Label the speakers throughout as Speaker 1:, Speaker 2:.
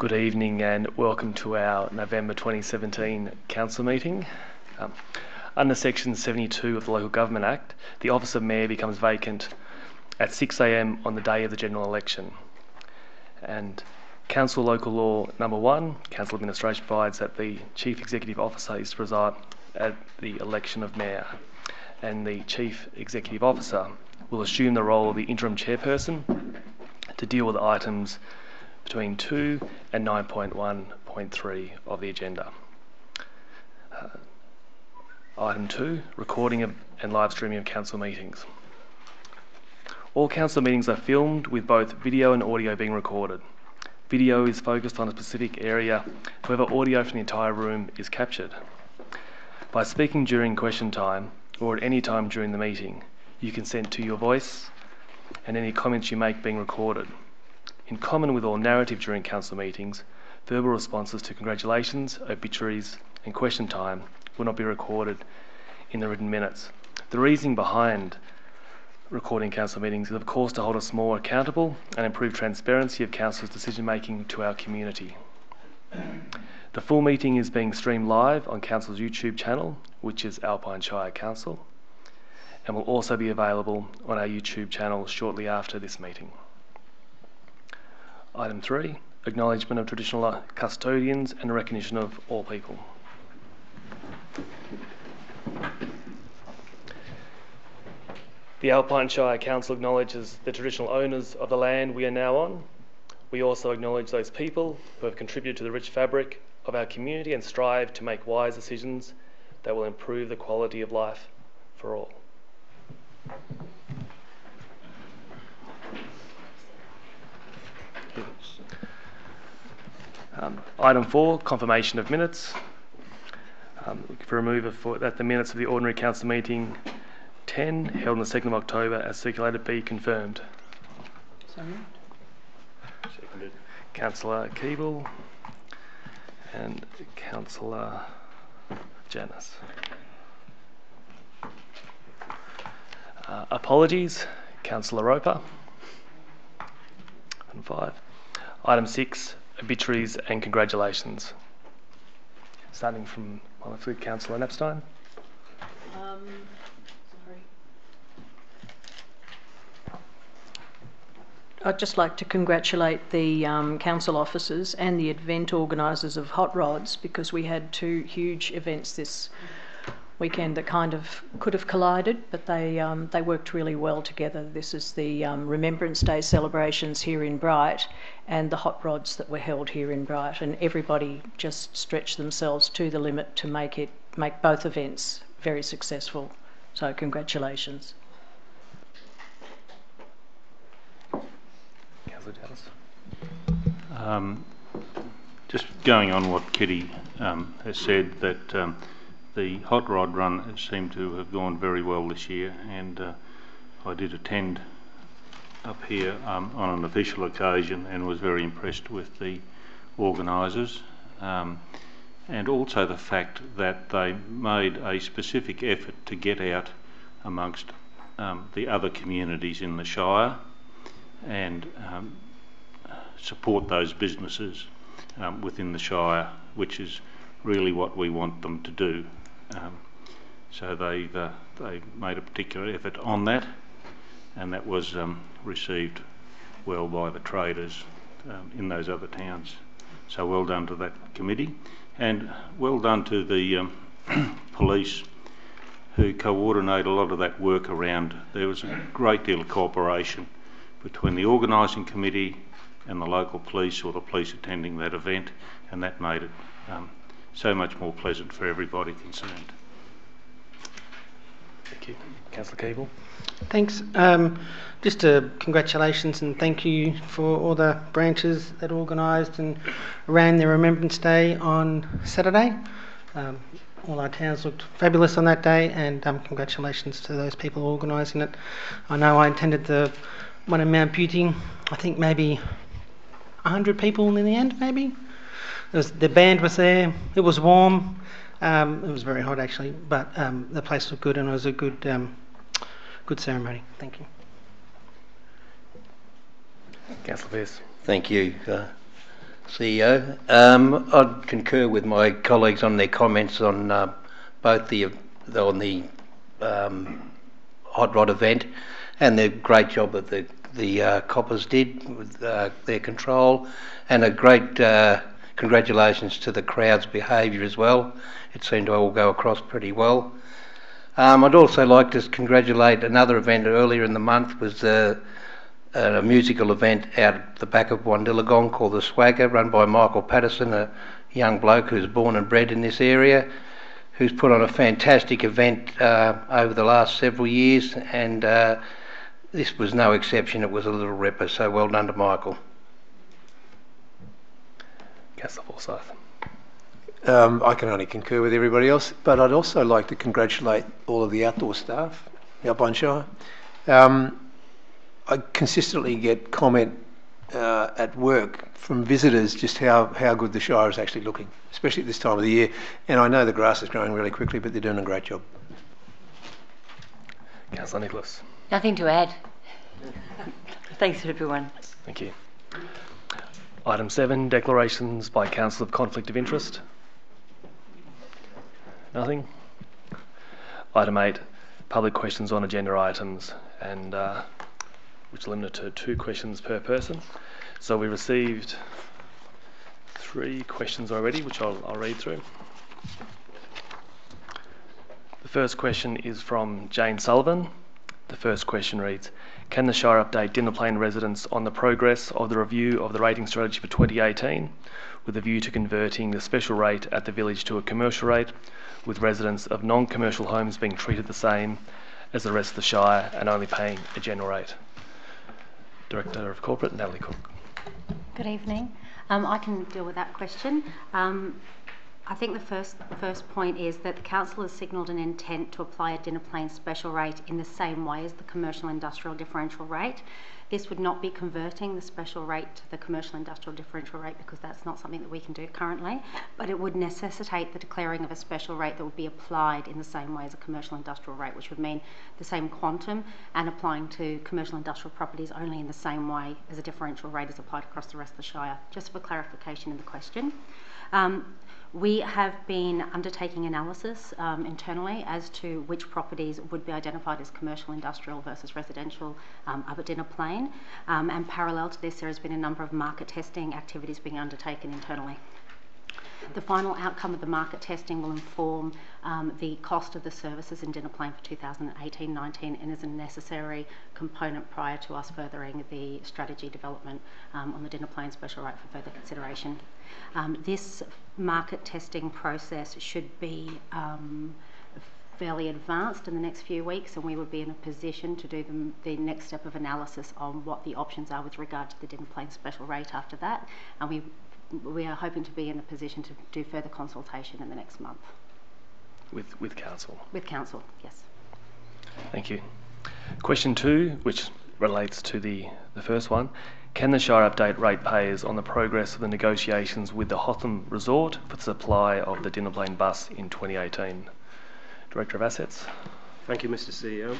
Speaker 1: Good evening and welcome to our November 2017 Council meeting. Under Section 72 of the Local Government Act, the office of Mayor becomes vacant at 6 a.m. on the day of the general election. And Council Local Law Number 1, Council Administration provides that the Chief Executive Officer is to preside at the election of Mayor, and the Chief Executive Officer will assume the role of the interim chairperson to deal with items between 2 and 9.1.3 of the agenda. Item 2, recording and live streaming of council meetings. All council meetings are filmed with both video and audio being recorded. Video is focused on a specific area, however audio from the entire room is captured. By speaking during question time or at any time during the meeting, you consent to your voice and any comments you make being recorded. In common with all narrative during council meetings, verbal responses to congratulations, obituaries and question time will not be recorded in the written minutes. The reasoning behind recording council meetings is of course to hold us more accountable and improve transparency of council's decision making to our community. The full meeting is being streamed live on council's YouTube channel, which is Alpine Shire Council, and will also be available on our YouTube channel shortly after this meeting. Item 3, acknowledgement of traditional custodians and recognition of all people. The Alpine Shire Council acknowledges the traditional owners of the land we are now on. We also acknowledge those people who have contributed to the rich fabric of our community and strive to make wise decisions that will improve the quality of life for all. Item 4, confirmation of minutes. For removal for that the minutes of the ordinary council meeting 10 held on the 2nd of October as circulated be confirmed.
Speaker 2: So moved.
Speaker 1: Seconded. Councillor Keeble and Councillor Janus. Apologies, Councillor Roper. And 5. Item 6, obituaries and congratulations. Starting from Councillor Napstein.
Speaker 2: I'd just like to congratulate the council officers and the event organisers of Hot Rods, because we had 2 huge events this weekend that kind of could have collided, but they worked really well together. This is the Remembrance Day celebrations here in Bright and the Hot Rods that were held here in Bright, and everybody just stretched themselves to the limit to make both events very successful. So congratulations.
Speaker 3: Just going on what Kitty has said, that the Hot Rod Run has seemed to have gone very well this year, and I did attend up here on an official occasion and was very impressed with the organisers, and also the fact that they made a specific effort to get out amongst the other communities in the Shire and support those businesses within the Shire, which is really what we want them to do. So they made a particular effort on that, and that was received well by the traders in those other towns. So well done to that committee, and well done to the police who coordinate a lot of that work around. There was a great deal of cooperation between the organising committee and the local police, or the police attending that event, and that made it so much more pleasant for everybody concerned.
Speaker 1: Thank you. Councillor Keeble.
Speaker 4: Thanks. Just congratulations and thank you for all the branches that organised and ran their Remembrance Day on Saturday. All our towns looked fabulous on that day, and congratulations to those people organising it. I know I attended the one in Mount Beauty, I think maybe 100 people in the end, maybe. The band was there, it was warm, it was very hot actually, but the place looked good and it was a good ceremony. Thank you.
Speaker 1: Councillor Pearce.
Speaker 5: Thank you. CEO. I'd concur with my colleagues on their comments on both the hot rod event and the great job that the coppers did with their control, and a great congratulations to the crowd's behaviour as well. It seemed to all go across pretty well. I'd also like to congratulate another event earlier in the month, was a musical event out at the back of Wandillagong called The Swagger, run by Michael Patterson, a young bloke who's born and bred in this area, who's put on a fantastic event over the last several years, and this was no exception. It was a little ripper, so well done to Michael.
Speaker 1: Councillor Forsyth.
Speaker 6: I can only concur with everybody else, but I'd also like to congratulate all of the outdoor staff, Alpine Shire. I consistently get comment at work from visitors just how good the Shire is actually looking, especially at this time of the year. And I know the grass is growing really quickly, but they're doing a great job.
Speaker 1: Councillor Nicholas.
Speaker 7: Nothing to add. Thanks everyone.
Speaker 1: Thank you. Item 7, declarations by Council of Conflict of Interest. Nothing. Item 8, public questions on agenda items, and which are limited to 2 questions per person. So we received 3 questions already, which I'll read through. The first question is from Jane Sullivan. The first question reads, can the Shire update Dinner Plain residents on the progress of the review of the rating strategy for 2018 with a view to converting the special rate at the village to a commercial rate, with residents of non-commercial homes being treated the same as the rest of the Shire and only paying a general rate? Director of Corporate, Natalie Cook.
Speaker 8: Good evening. I can deal with that question. I think the first point is that the council has signalled an intent to apply a Dinner Plain special rate in the same way as the commercial industrial differential rate. This would not be converting the special rate to the commercial industrial differential rate, because that's not something that we can do currently, but it would necessitate the declaring of a special rate that would be applied in the same way as a commercial industrial rate, which would mean the same quantum and applying to commercial industrial properties only in the same way as a differential rate is applied across the rest of the Shire. Just for clarification in the question. We have been undertaking analysis internally as to which properties would be identified as commercial, industrial versus residential up at Dinner Plain. And parallel to this, there has been a number of market testing activities being undertaken internally. The final outcome of the market testing will inform the cost of the services in Dinner Plain for 2018-19 and is a necessary component prior to us furthering the strategy development on the Dinner Plain special rate for further consideration. This market testing process should be fairly advanced in the next few weeks, and we would be in a position to do the next step of analysis on what the options are with regard to the Dinner Plain special rate after that, and we are hoping to be in a position to do further consultation in the next month.
Speaker 1: With Council? With
Speaker 8: Council, yes.
Speaker 1: Thank you. Question 2, which relates to the first one. Can the Shire update ratepayers on the progress of the negotiations with the Hotham Resort for the supply of the Dinner Plain bus in 2018? Director of Assets.
Speaker 9: Thank you, Mr. CEO.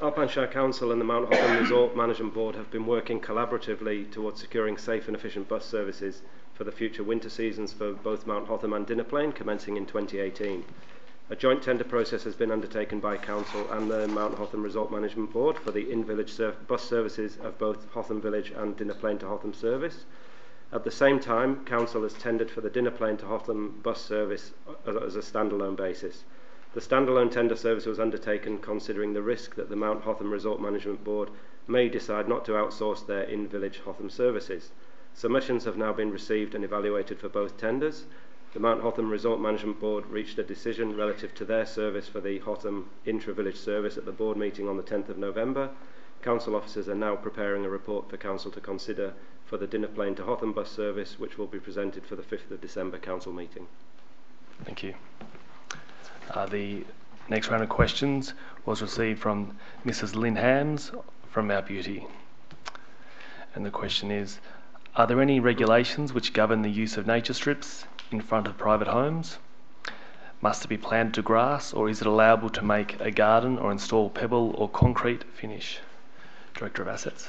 Speaker 9: Alpine Shire Council and the Mount Hotham Resort Management Board have been working collaboratively towards securing safe and efficient bus services for the future winter seasons for both Mount Hotham and Dinner Plain, commencing in 2018. A joint tender process has been undertaken by Council and the Mount Hotham Resort Management Board for the in-village bus services of both Hotham Village and Dinner Plain to Hotham service. At the same time, Council has tendered for the Dinner Plain to Hotham bus service as a standalone basis. The standalone tender service was undertaken considering the risk that the Mount Hotham Resort Management Board may decide not to outsource their in-village Hotham services. Submissions have now been received and evaluated for both tenders. The Mount Hotham Resort Management Board reached a decision relative to their service for the Hotham intra-village service at the board meeting on the 10th of November. Council officers are now preparing a report for Council to consider for the Dinner Plain to Hotham bus service, which will be presented for the 5th of December Council meeting.
Speaker 1: Thank you. The next round of questions was received from Mrs. Lynn Hams from Mount Beauty. And the question is, are there any regulations which govern the use of nature strips in front of private homes? Must it be planted to grass, or is it allowable to make a garden or install pebble or concrete finish? Director of Assets.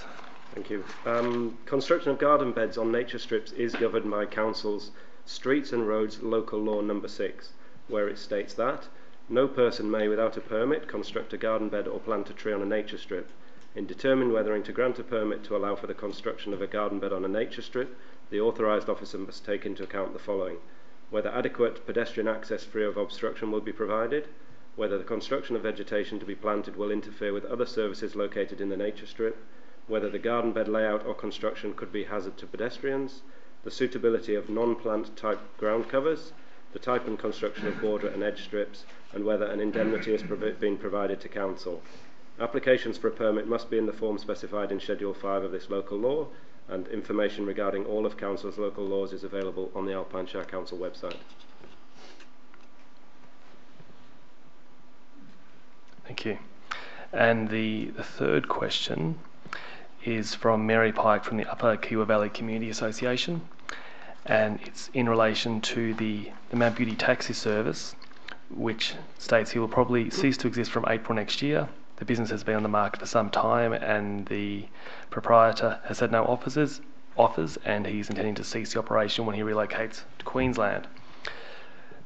Speaker 9: Thank you. Construction of garden beds on nature strips is governed by Council's Streets and Roads Local Law Number 6, where it states that no person may, without a permit, construct a garden bed or plant a tree on a nature strip. In determining whether to grant a permit to allow for the construction of a garden bed on a nature strip, the authorised officer must take into account the following: whether adequate pedestrian access free of obstruction will be provided, whether the construction of vegetation to be planted will interfere with other services located in the nature strip, whether the garden bed layout or construction could be a hazard to pedestrians, the suitability of non-plant type ground covers, the type and construction of border and edge strips, and whether an indemnity has been provided to Council. Applications for a permit must be in the form specified in Schedule 5 of this local law, and information regarding all of Council's local laws is available on the Alpine Shire Council website.
Speaker 1: Thank you. And the third question is from Mary Pike from the Upper Kiewa Valley Community Association, and it's in relation to the Mount Beauty taxi service, which states he will probably cease to exist from April next year. The business has been on the market for some time and the proprietor has had no offers, and he's intending to cease the operation when he relocates to Queensland.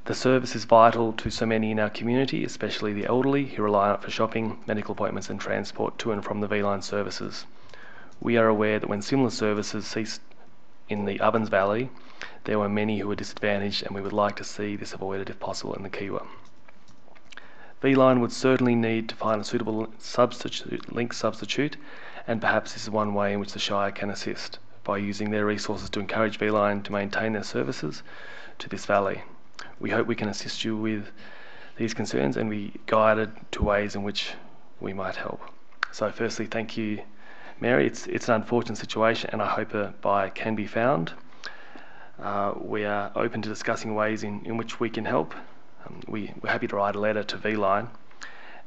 Speaker 1: The service is vital to so many in our community, especially the elderly who rely on it for shopping, medical appointments and transport to and from the V-Line services. We are aware that when similar services ceased in the Ovens Valley, there were many who were disadvantaged, and we would like to see this avoided if possible in the Kiewa. V-Line would certainly need to find a suitable link substitute, and perhaps this is one way in which the Shire can assist by using their resources to encourage V-Line to maintain their services to this valley. We hope we can assist you with these concerns and be guided to ways in which we might help. So firstly, thank you, Mary. It's an unfortunate situation, and I hope a buyer can be found. We are open to discussing ways in which we can help. We're happy to write a letter to V-Line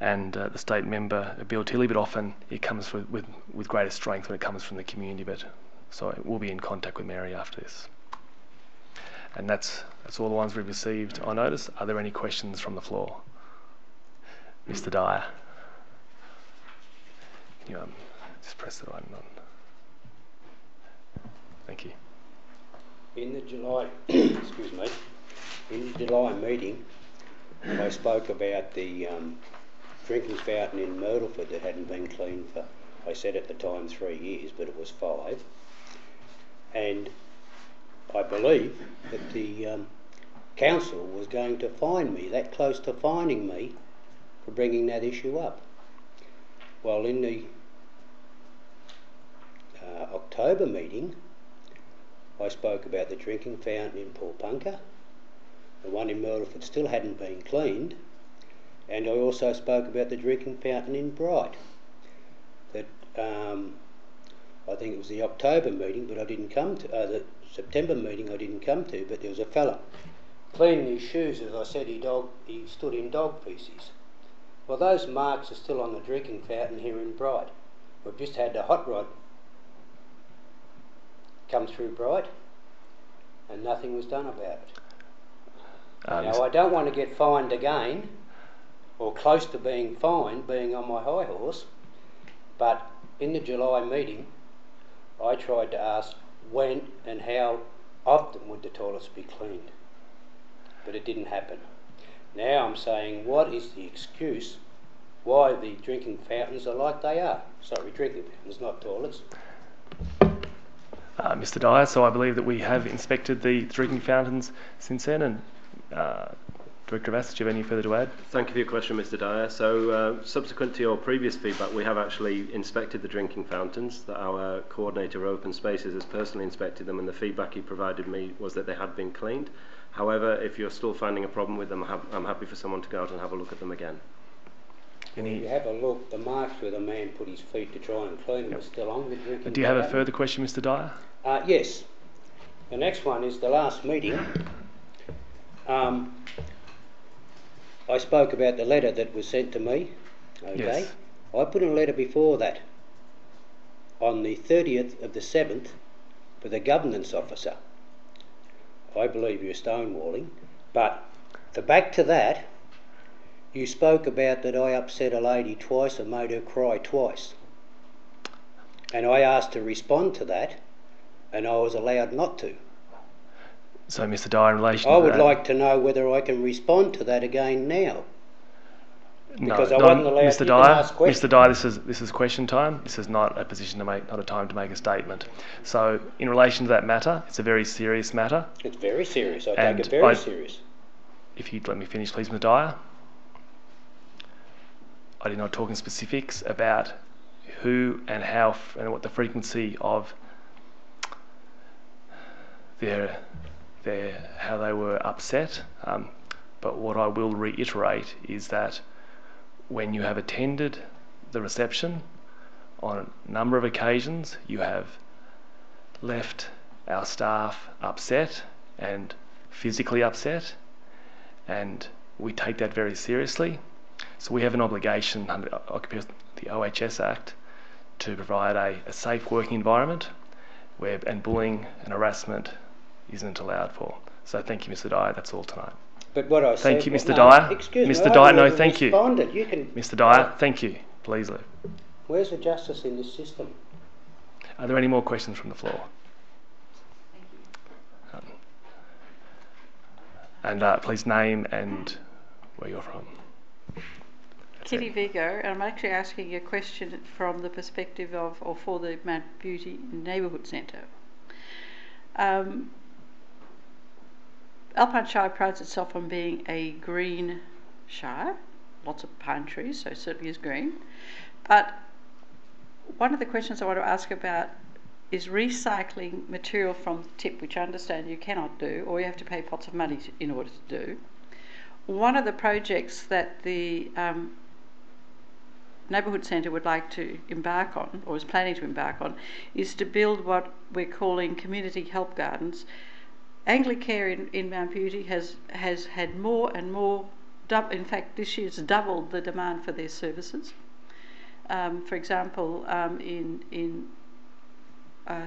Speaker 1: and the state member, Bill Tilley, but often it comes with greater strength when it comes from the community. So we'll be in contact with Mary after this. And that's all the ones we've received on notice. Are there any questions from the floor? Mr. Dyer. Can you just press the button on? Thank you.
Speaker 10: In the July, excuse me, in the July meeting, I spoke about the drinking fountain in Myrtleford that hadn't been cleaned for, I said at the time 3 years, but it was 5. And I believe that the council was going to fine me, that close to fining me, for bringing that issue up. Well, in the October meeting, I spoke about the drinking fountain in Paulpunka. The one in Myrtleford still hadn't been cleaned, and I also spoke about the drinking fountain in Bright. That I think it was the October meeting, but I didn't come to the September meeting. I didn't come to, but there was a fella cleaning his shoes. As I said, he stood in dog feces. Well, those marks are still on the drinking fountain here in Bright. We've just had the hot rod come through Bright, and nothing was done about it. Now, I don't want to get fined again, or close to being fined, being on my high horse, but in the July meeting, I tried to ask when and how often would the toilets be cleaned, but it didn't happen. Now I'm saying, what is the excuse why the drinking fountains are like they are? Sorry, drinking fountains, not toilets.
Speaker 1: Mr. Dyer, so I believe that we have inspected the drinking fountains since then, and Director Vass, do you have any further to add?
Speaker 9: Thank you for your question, Mr. Dyer. So subsequent to your previous feedback, we have actually inspected the drinking fountains. That our coordinator of open spaces has personally inspected them, and the feedback he provided me was that they had been cleaned. However, if you're still finding a problem with them, I'm happy for someone to go out and have a look at them again.
Speaker 10: If you have a look, the marks where the man put his feet to try and clean them are still on the drinking.
Speaker 1: Do you have a further question, Mr. Dyer?
Speaker 10: Yes. The next one is the last meeting. I spoke about the letter that was sent to me. Okay.
Speaker 1: Yes.
Speaker 10: I put in a letter before that on the 30th of the 7th for the governance officer. I believe you're stonewalling, but back to that, you spoke about that I upset a lady twice and made her cry twice. And I asked to respond to that, and I was allowed not to.
Speaker 1: So, Mr. Dyer, in relation
Speaker 10: I
Speaker 1: to
Speaker 10: would
Speaker 1: that,
Speaker 10: like to know whether I can respond to that again now. Because I
Speaker 1: no,
Speaker 10: wasn't allowed
Speaker 1: Mr.
Speaker 10: to
Speaker 1: Dyer,
Speaker 10: ask questions.
Speaker 1: Mr. Dyer, this is question time. This is not a position to make, not a time to make a statement. So, in relation to that matter, it's a very serious matter.
Speaker 10: It's very serious. I
Speaker 1: And
Speaker 10: take it very serious.
Speaker 1: If you'd let me finish, please, Mr. Dyer. I did not talk in specifics about who and how and what the frequency of how they were upset. But what I will reiterate is that when you have attended the reception on a number of occasions, you have left our staff upset and physically upset, and we take that very seriously. So we have an obligation under the OHS Act to provide a safe working environment and bullying and harassment isn't allowed for. So thank you, Mr. Dyer. That's all tonight.
Speaker 10: But what I
Speaker 1: Thank
Speaker 10: said...
Speaker 1: you, Mr.
Speaker 10: no,
Speaker 1: Dyer.
Speaker 10: Excuse me,
Speaker 1: Mr.
Speaker 10: I
Speaker 1: Dyer,
Speaker 10: haven't
Speaker 1: no,
Speaker 10: even
Speaker 1: thank you.
Speaker 10: responded. You can...
Speaker 1: Mr. Dyer, thank you. Please leave.
Speaker 10: Where's the justice in this system?
Speaker 1: Are there any more questions from the floor? And please name and where you're from.
Speaker 11: Kitty Vigo, and I'm actually asking a question from the perspective of, or for the Mount Beauty Neighbourhood Centre. Alpine Shire prides itself on being a green shire, lots of pine trees, so it certainly is green. But one of the questions I want to ask about is recycling material from the tip, which I understand you cannot do, or you have to pay pots of money in order to do. One of the projects that the Neighbourhood Centre would like to embark on, or is planning to embark on, is to build what we're calling community help gardens. Anglicare in Mount Beauty has had more and more, in fact this year's doubled the demand for their services. For example, in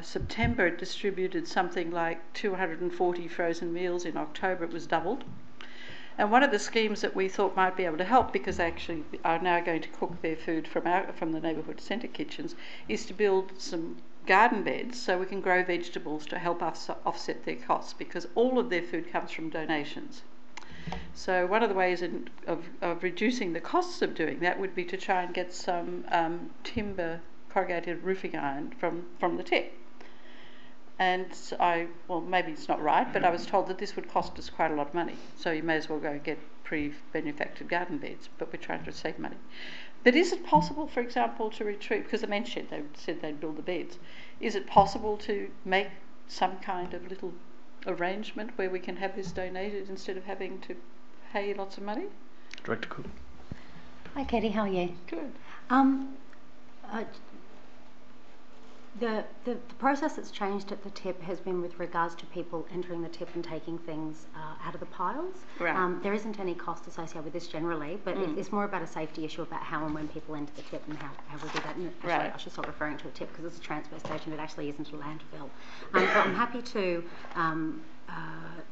Speaker 11: September it distributed something like 240 frozen meals. In October it was doubled. And one of the schemes that we thought might be able to help, because they actually are now going to cook their food from the Neighbourhood Centre kitchens, is to build some garden beds so we can grow vegetables to help us offset their costs, because all of their food comes from donations. So one of the ways of reducing the costs of doing that would be to try and get some timber corrugated roofing iron from the tip. And well, maybe it's not right, but I was told that this would cost us quite a lot of money. So you may as well go and get pre-manufactured garden beds, but we're trying to save money. But is it possible, for example, to retrieve, because the men said they'd build the beds, is it possible to make some kind of little arrangement where we can have this donated instead of having to pay lots of money?
Speaker 1: Director Cook.
Speaker 8: Hi Katie, how are you?
Speaker 11: Good.
Speaker 8: The process that's changed at the tip has been with regards to people entering the tip and taking things out of the piles.
Speaker 11: Right.
Speaker 8: There isn't any cost associated with this generally, but it's more about a safety issue about how and when people enter the tip and how we do that. And
Speaker 11: Right.
Speaker 8: I should stop referring to a tip because it's a transfer station. It actually isn't a landfill. But I'm happy to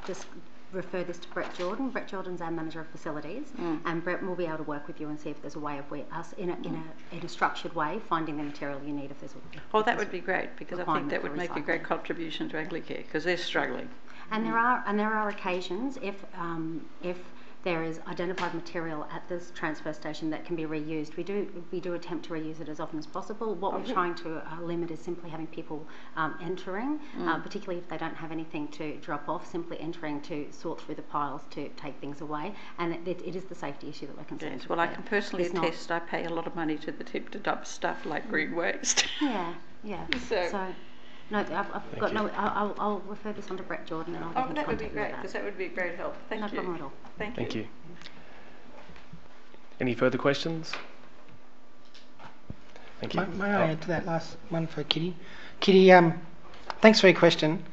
Speaker 8: just refer this to Brett Jordan. Brett Jordan's our manager of facilities, and Brett will be able to work with you and see if there's a way of us in a structured way finding the material you need if there's.
Speaker 11: Well, that would be great, because I think that would make a great contribution to Anglicare, because they're struggling.
Speaker 8: And there are occasions if there is identified material at this transfer station that can be reused. We do attempt to reuse it as often as possible. What we're trying to limit is simply having people entering, particularly if they don't have anything to drop off, simply entering to sort through the piles to take things away. And it is the safety issue that we're concerned with.
Speaker 11: Yes, well, I can personally attest I pay a lot of money to the tip to dump stuff like green waste.
Speaker 8: Yeah.
Speaker 11: So
Speaker 8: no, I've got no. I'll refer this on to Brett Jordan and I'll get him to
Speaker 11: that would be
Speaker 8: contact you
Speaker 11: great,
Speaker 8: about
Speaker 11: because
Speaker 8: that.
Speaker 11: that would be a great help. Thank you.
Speaker 8: No problem at all.
Speaker 11: Thank you.
Speaker 1: Any further questions? Thank you.
Speaker 4: May I add to that last one for Kitty? Kitty, thanks for your question.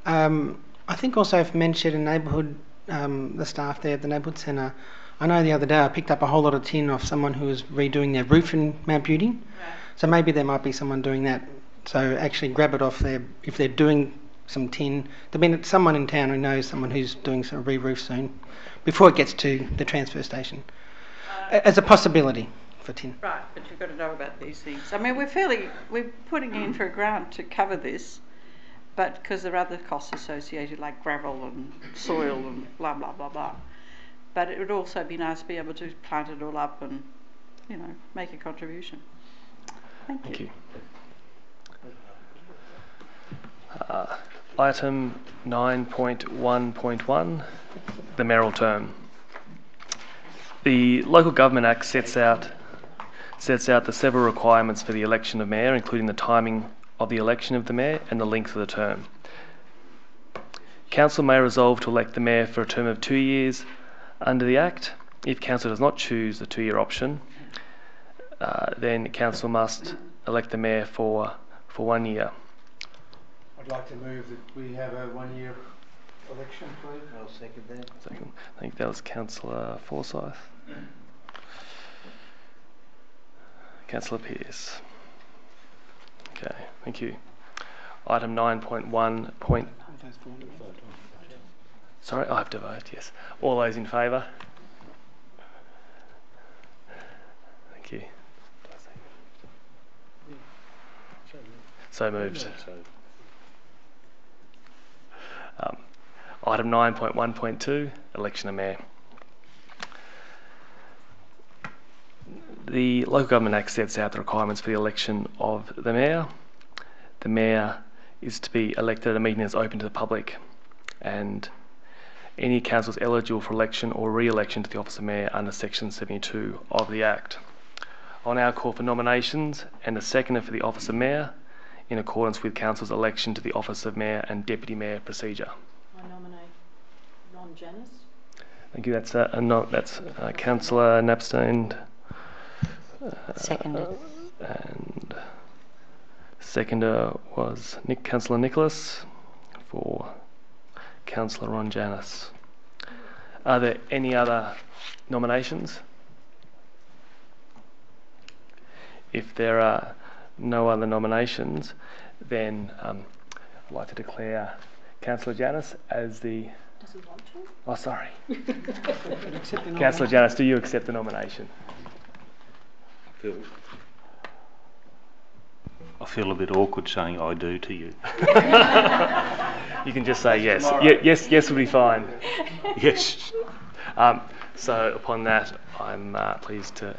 Speaker 4: I think also if mentioned in neighbourhood, the staff there at the neighbourhood centre, I know the other day I picked up a whole lot of tin off someone who was redoing their roof in Mount Beauty. Right. So maybe there might be someone doing that. So actually grab it off there if they're doing some tin. There'll be someone in town who knows someone who's doing some re-roof soon, before it gets to the transfer station, as a possibility. for tin.
Speaker 11: Right, but you've got to know about these things. I mean, we're putting in for a grant to cover this, but because there are other costs associated like gravel and soil and blah, blah, blah, blah. But it would also be nice to be able to plant it all up and, you know, make a contribution. Thank you.
Speaker 1: Item 9.1.1, the mayoral term. The Local Government Act sets out the several requirements for the election of mayor, including the timing of the election of the mayor and the length of the term. Council may resolve to elect the mayor for a term of 2 years under the Act. If Council does not choose the 2-year option, then Council must elect the mayor for 1 year.
Speaker 6: I'd like to move that we have a 1-year election, please.
Speaker 5: I'll second that.
Speaker 1: Second. I think that was Councillor Forsyth. Councillor Pearce. Okay, thank you. Item 9.1. Sorry, I have to vote, yes. All those in favour? Thank you. So moved. Item 9.1.2, election of mayor. The Local Government Act sets out the requirements for the election of the mayor. The mayor is to be elected at a meeting that's open to the public, and any councillors eligible for election or re-election to the office of mayor under Section 72 of the Act. I'll now call for nominations and a seconder for the office of mayor in accordance with council's election to the office of mayor and deputy mayor procedure.
Speaker 2: I nominate Ron Janis.
Speaker 1: Thank you. That's Councillor Napstein.
Speaker 7: Seconded.
Speaker 1: And seconder was Councillor Nicholas for Councillor Ron Janis. Are there any other nominations? If there are no other nominations, then I'd like to declare Councillor Janis as the...
Speaker 2: Does he want to?
Speaker 1: Oh, sorry. Councillor Janis, do you accept the nomination?
Speaker 3: I feel a bit awkward saying I do to you.
Speaker 1: You can just say yes. Yes will be fine.
Speaker 3: Yes.
Speaker 1: So upon that, I'm pleased to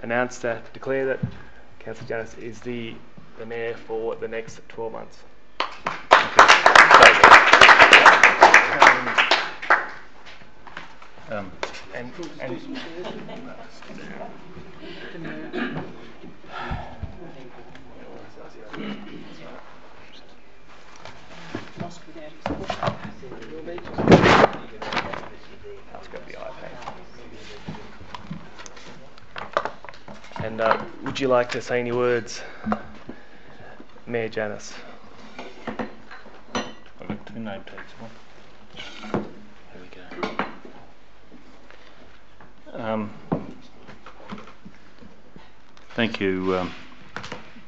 Speaker 1: declare that Councillor Janis is the mayor for the next 12 months. And would you like to say any words, Mayor Janis?
Speaker 3: I've got 2 name tags. There we go. Thank you,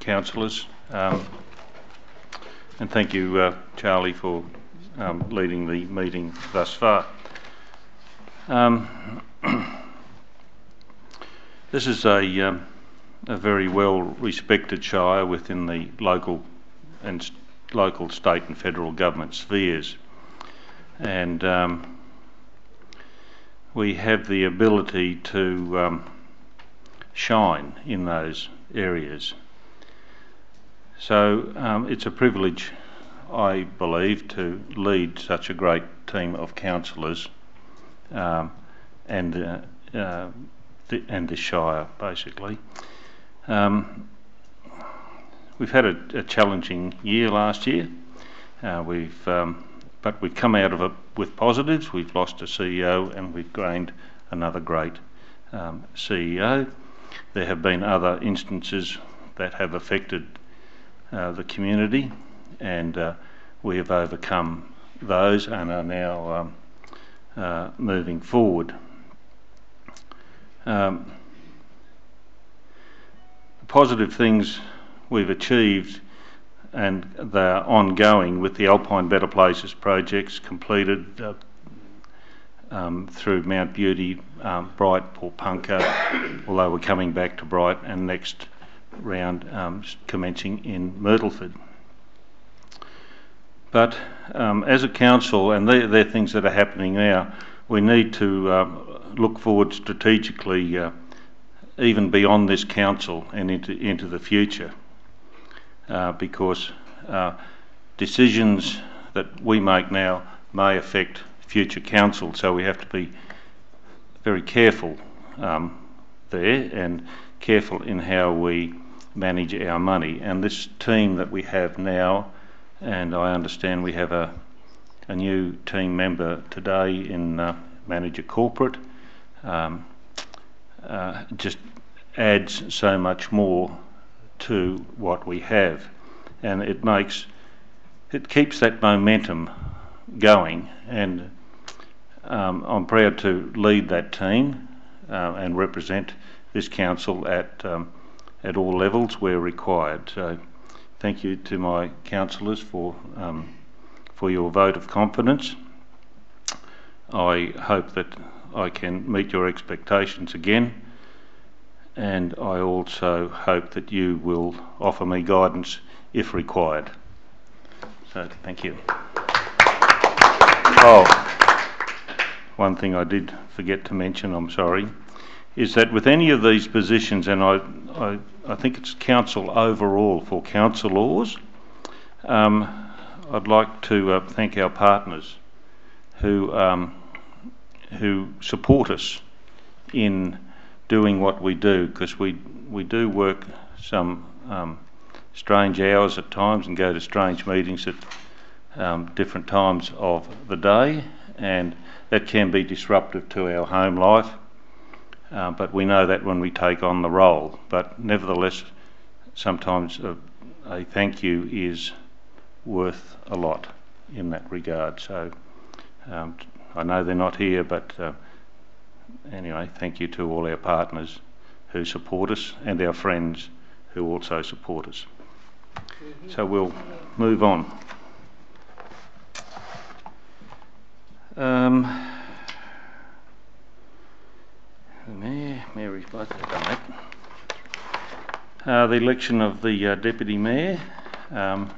Speaker 3: councillors, and thank you, Charlie, for leading the meeting thus far. This is a very well respected shire within the local, state and federal government spheres, and we have the ability to shine in those areas. So it's a privilege, I believe, to lead such a great team of councillors and this shire, basically. We've had a challenging year last year. But we've come out of it with positives. We've lost a CEO and we've gained another great CEO. There have been other instances that have affected the community, and we have overcome those and are now moving forward. The positive things we've achieved, and they are ongoing with the Alpine Better Places projects completed through Mount Beauty, Bright, Paulpunka, although we're coming back to Bright, and next round commencing in Myrtleford. But as a council, and they're things that are happening now, we need to look forward strategically, even beyond this council and into the future, because decisions that we make now may affect future council, so we have to be very careful there and careful in how we manage our money. And this team that we have now, and I understand we have a new team member today in Manager Corporate, just adds so much more to what we have, and it keeps that momentum going, and I'm proud to lead that team and represent this council at all levels where required. So thank you to my councillors for your vote of confidence. I hope that I can meet your expectations again, and I also hope that you will offer me guidance if required. So thank you. Oh, one thing I did forget to mention, I'm sorry, is that with any of these positions, and I think it's council overall for council laws, I'd like to thank our partners who support us in doing what we do, because we do work some strange hours at times and go to strange meetings at different times of the day, and that can be disruptive to our home life, but we know that when we take on the role. But nevertheless, sometimes a thank you is worth a lot in that regard. So I know they're not here, but anyway, thank you to all our partners who support us and our friends who also support us. So we'll move on. Mary's both have done that. The election of the Deputy Mayor. I'll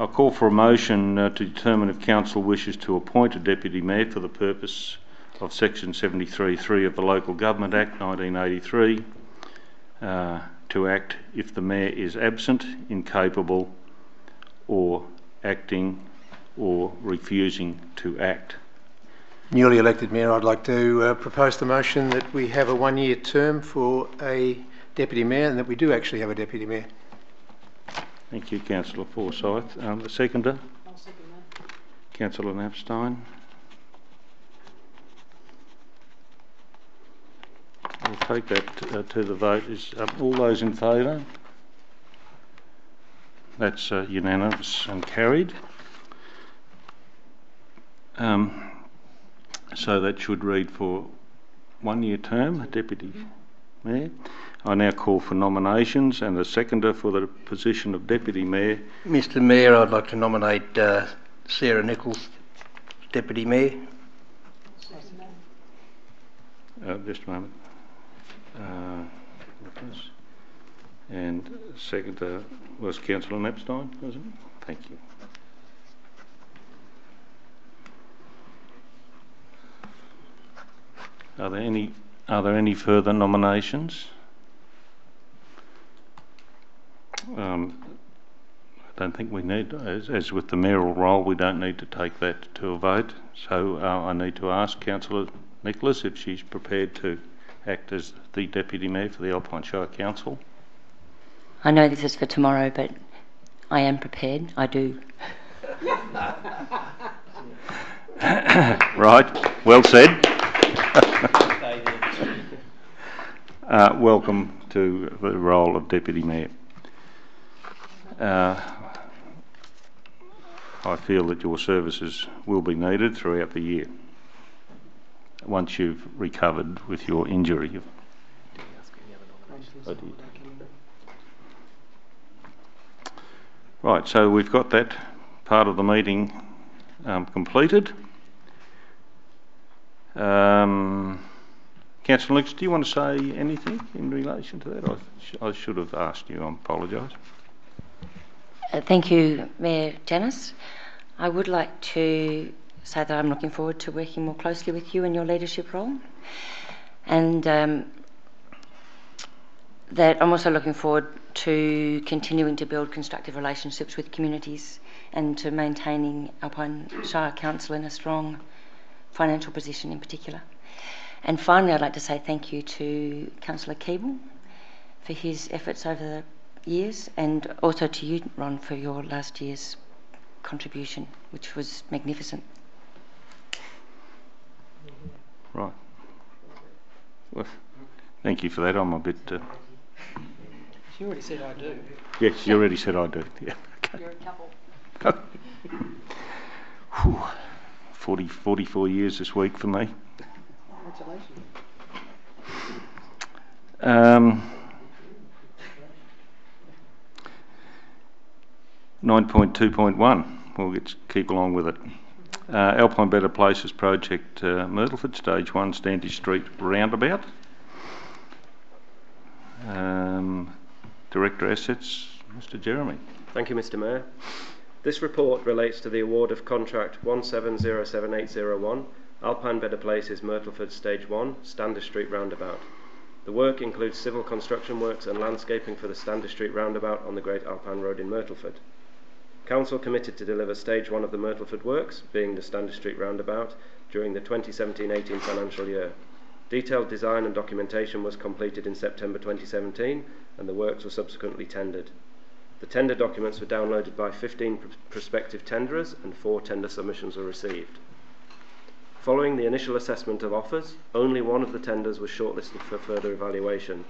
Speaker 3: call for a motion to determine if Council wishes to appoint a Deputy Mayor for the purpose of Section 73(3) of the Local Government Act 1983, to act if the Mayor is absent, incapable, or acting or refusing to act.
Speaker 6: Newly elected Mayor, I'd like to propose the motion that we have a one-year term for a Deputy Mayor, and that we do actually have a Deputy Mayor.
Speaker 3: Thank you, Councillor Forsyth. The seconder?
Speaker 2: I'll second that.
Speaker 3: Councillor Knapstein. We'll take that to the vote. Is all those in favour? That's unanimous and carried. So that should read for one-year term, Deputy Mayor. I now call for nominations, and the seconder for the position of Deputy Mayor.
Speaker 5: Mr Mayor, I'd like to nominate Sarah Nichols, Deputy Mayor.
Speaker 3: Just a moment. And seconder was Councillor Knapstein, was it? Thank you. Are there any further nominations? I don't think we need, as with the mayoral role, we don't need to take that to a vote. So I need to ask Councillor Nicholas if she's prepared to act as the Deputy Mayor for the Alpine Shire Council.
Speaker 7: I know this is for tomorrow, but I am prepared. I do.
Speaker 3: Right, well said. Welcome to the role of Deputy Mayor. I feel that your services will be needed throughout the year once you've recovered with your injury. Right, so we've got that part of the meeting completed. Councillor Links, do you want to say anything in relation to that? I should have asked you. I apologise.
Speaker 7: Thank you, Mayor Janus. I would like to say that I'm looking forward to working more closely with you in your leadership role, and that I'm also looking forward to continuing to build constructive relationships with communities and to maintaining Alpine Shire Council in a strong financial position in particular. And finally, I'd like to say thank you to Councillor Keeble for his efforts over the years, and also to you, Ron, for your last year's contribution, which was magnificent.
Speaker 3: Right. Well, thank you for that. I'm a bit...
Speaker 4: You already said I do.
Speaker 3: Yes, you already said I do. Yeah. Okay.
Speaker 2: You're a couple.
Speaker 3: 44 years this week for me.
Speaker 4: Congratulations.
Speaker 3: 9.2.1, we'll keep along with it. Alpine Better Places Project, Myrtleford, Stage 1, Standish Street Roundabout. Director Assets, Mr Jeremy.
Speaker 9: Thank you, Mr Mayor. This report relates to the award of contract 1707801, Alpine Better Places, Myrtleford, Stage 1, Standish Street Roundabout. The work includes civil construction works and landscaping for the Standish Street Roundabout on the Great Alpine Road in Myrtleford. Council committed to deliver Stage 1 of the Myrtleford works, being the Standish Street Roundabout, during the 2017-18 financial year. Detailed design and documentation was completed in September 2017, and the works were subsequently tendered. The tender documents were downloaded by 15 prospective tenderers, and 4 tender submissions were received. Following the initial assessment of offers, only one of the tenders was shortlisted for further evaluation.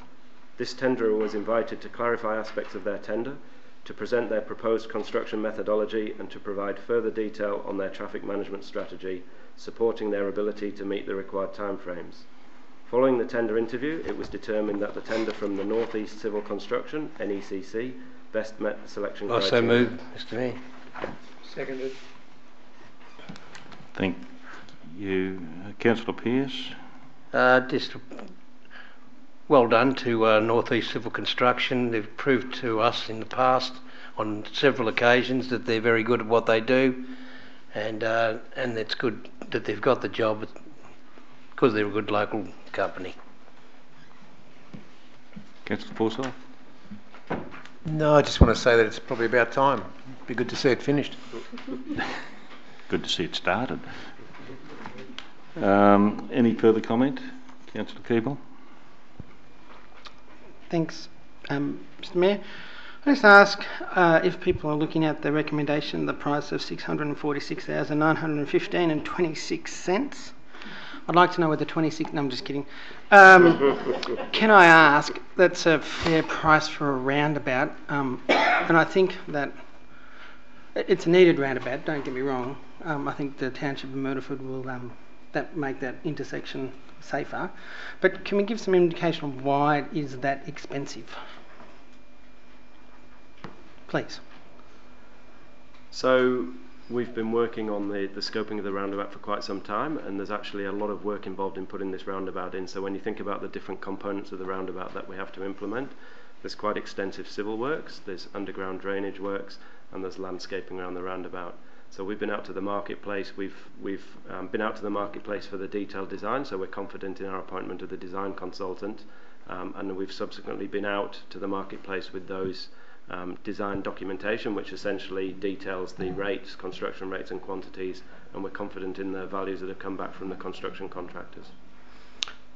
Speaker 9: This tenderer was invited to clarify aspects of their tender, to present their proposed construction methodology, and to provide further detail on their traffic management strategy, supporting their ability to meet the required timeframes. Following the tender interview, it was determined that the tender from the North East Civil Construction, NECC, best met the selection criteria.
Speaker 5: Also moved, Mr Mayor.
Speaker 6: Seconded.
Speaker 3: Thank you. Councillor Pearce.
Speaker 5: Just well done to North East Civil Construction. They've proved to us in the past on several occasions that they're very good at what they do, and it's good that they've got the job because they're a good local company.
Speaker 3: Councillor Forsyth.
Speaker 6: No, I just want to say that it's probably about time. It'd be good to see it finished.
Speaker 3: Good to see it started. Any further comment? Councillor Keeble.
Speaker 4: Thanks, Mr Mayor. I just ask if people are looking at the recommendation, the price of $646,915.26. I'd like to know whether 26... No, I'm just kidding. Can I ask, that's a fair price for a roundabout, and I think that it's a needed roundabout, don't get me wrong. I think the Township of Myrtleford will make that intersection safer. But can we give some indication of why it is that expensive? Please.
Speaker 9: So we've been working on the scoping of the roundabout for quite some time, and there's actually a lot of work involved in putting this roundabout in. So when you think about the different components of the roundabout that we have to implement, there's quite extensive civil works, there's underground drainage works, and there's landscaping around the roundabout. So we've been out to the marketplace. We've been out to the marketplace for the detailed design, so we're confident in our appointment of the design consultant, and we've subsequently been out to the marketplace with those design documentation, which essentially details the rates, construction rates and quantities, and we're confident in the values that have come back from the construction contractors.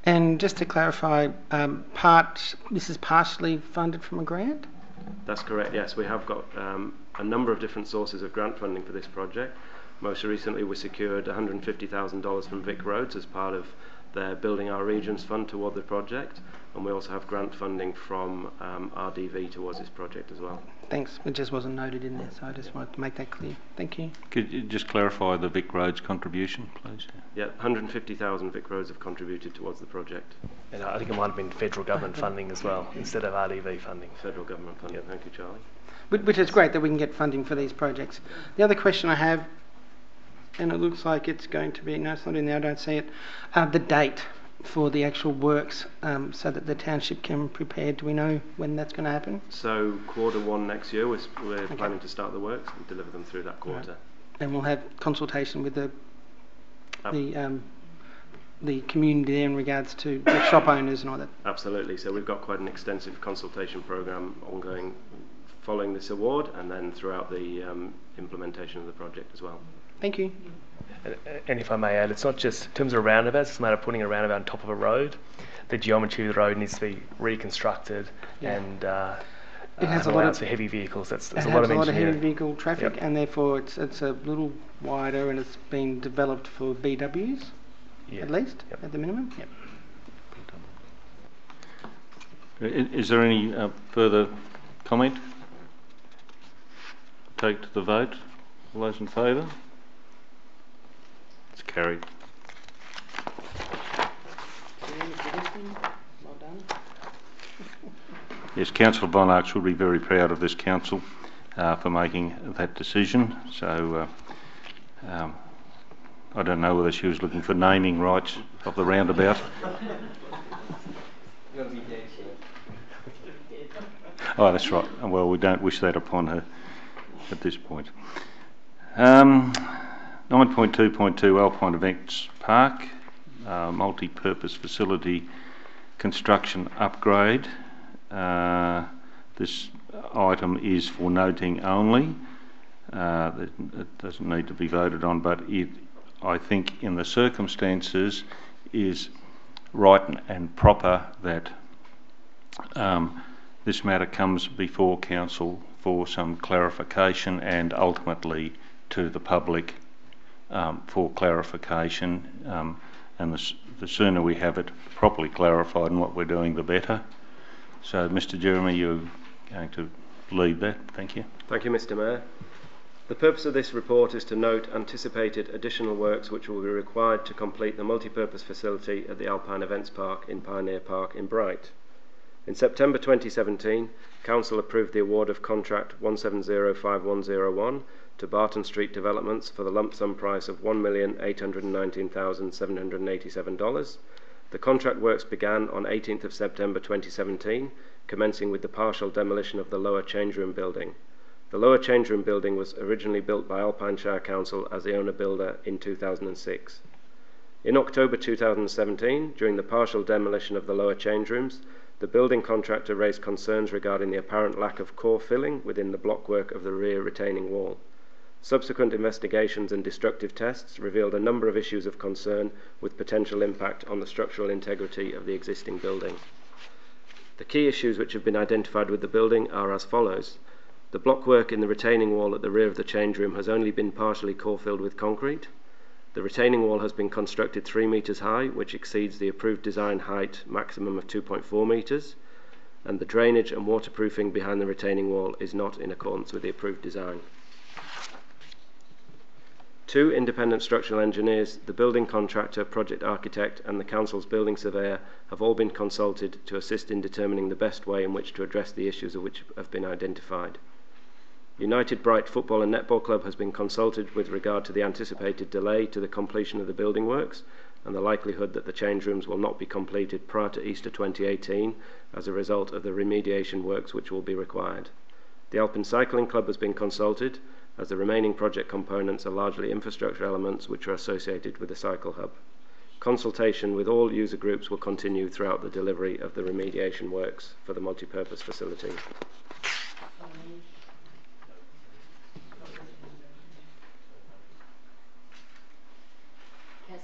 Speaker 4: And just to clarify, this is partially funded from a grant?
Speaker 9: That's correct, yes. We have got a number of different sources of grant funding for this project. Most recently we secured $150,000 from Vic Roads as part of their Building Our Regions fund toward the project, and we also have grant funding from RDV towards this project as well.
Speaker 4: Thanks. It just wasn't noted in there, so I just wanted to make that clear. Thank you.
Speaker 3: Could you just clarify the Vic Roads contribution, please?
Speaker 9: Yeah, 150,000 Vic Roads have contributed towards the project.
Speaker 1: And I think it might have been federal government funding as well, instead of RDV funding.
Speaker 9: Federal government funding, Thank you, Charlie.
Speaker 4: Which is great that we can get funding for these projects. The other question I have and it looks like it's going to be, no, it's not in there, I don't see it, the date for the actual works, so that the township can prepare. Do we know when that's going to happen?
Speaker 9: So Q1 next year, we're planning to start the works and deliver them through that quarter.
Speaker 4: Right. And we'll have consultation with the community there in regards to the shop owners and all that.
Speaker 9: Absolutely. So we've got quite an extensive consultation programme ongoing following this award and then throughout the implementation of the project as well.
Speaker 4: Thank you.
Speaker 1: And if I may add, it's not just in terms of roundabouts, it's a matter of putting a roundabout on top of a road. The geometry of the road needs to be reconstructed and
Speaker 4: it has a
Speaker 1: allows
Speaker 4: lot of
Speaker 1: for heavy vehicles. There's
Speaker 4: it
Speaker 1: a lot
Speaker 4: has
Speaker 1: of
Speaker 4: a lot of heavy
Speaker 1: engineering.
Speaker 4: vehicle traffic, and therefore it's a little wider, and it's been developed for BWs at least at the minimum.
Speaker 3: Is there any further comment? Take to the vote. All those in favour? It's carried.
Speaker 4: Well done.
Speaker 3: Yes, Councillor Von Arx will be very proud of this council for making that decision. So I don't know whether she was looking for naming rights of the roundabout. Oh, that's right. Well, we don't wish that upon her at this point. 9.2.2 Alpine Events Park, multi-purpose facility construction upgrade. This item is for noting only. It doesn't need to be voted on, but I think in the circumstances is right and proper that this matter comes before council for some clarification and ultimately to the public for clarification, and the sooner we have it properly clarified and what we're doing, the better. So, Mr. Jeremy, you're going to lead that. Thank you.
Speaker 9: Thank you, Mr. Mayor. The purpose of this report is to note anticipated additional works which will be required to complete the multi-purpose facility at the Alpine Events Park in Pioneer Park in Bright. In September 2017, Council approved the award of contract 170501 to Barton Street Developments for the lump sum price of $1,819,787. The contract works began on 18th of September 2017, commencing with the partial demolition of the lower change room building. The lower change room building was originally built by Alpine Shire Council as the owner-builder in 2006. In October 2017, during the partial demolition of the lower change rooms, the building contractor raised concerns regarding the apparent lack of core filling within the blockwork of the rear retaining wall. Subsequent investigations and destructive tests revealed a number of issues of concern with potential impact on the structural integrity of the existing building. The key issues which have been identified with the building are as follows. The blockwork in the retaining wall at the rear of the change room has only been partially core-filled with concrete. The retaining wall has been constructed 3 metres high, which exceeds the approved design height maximum of 2.4 metres, and the drainage and waterproofing behind the retaining wall is not in accordance with the approved design. 2 independent structural engineers, the building contractor, project architect and the council's building surveyor have all been consulted to assist in determining the best way in which to address the issues of which have been identified. United Bright Football and Netball Club has been consulted with regard to the anticipated delay to the completion of the building works and the likelihood that the change rooms will not be completed prior to Easter 2018 as a result of the remediation works which will be required. The Alpine Cycling Club has been consulted as the remaining project components are largely infrastructure elements which are associated with the cycle hub. Consultation with all user groups will continue throughout the delivery of the remediation works for the multi-purpose facility.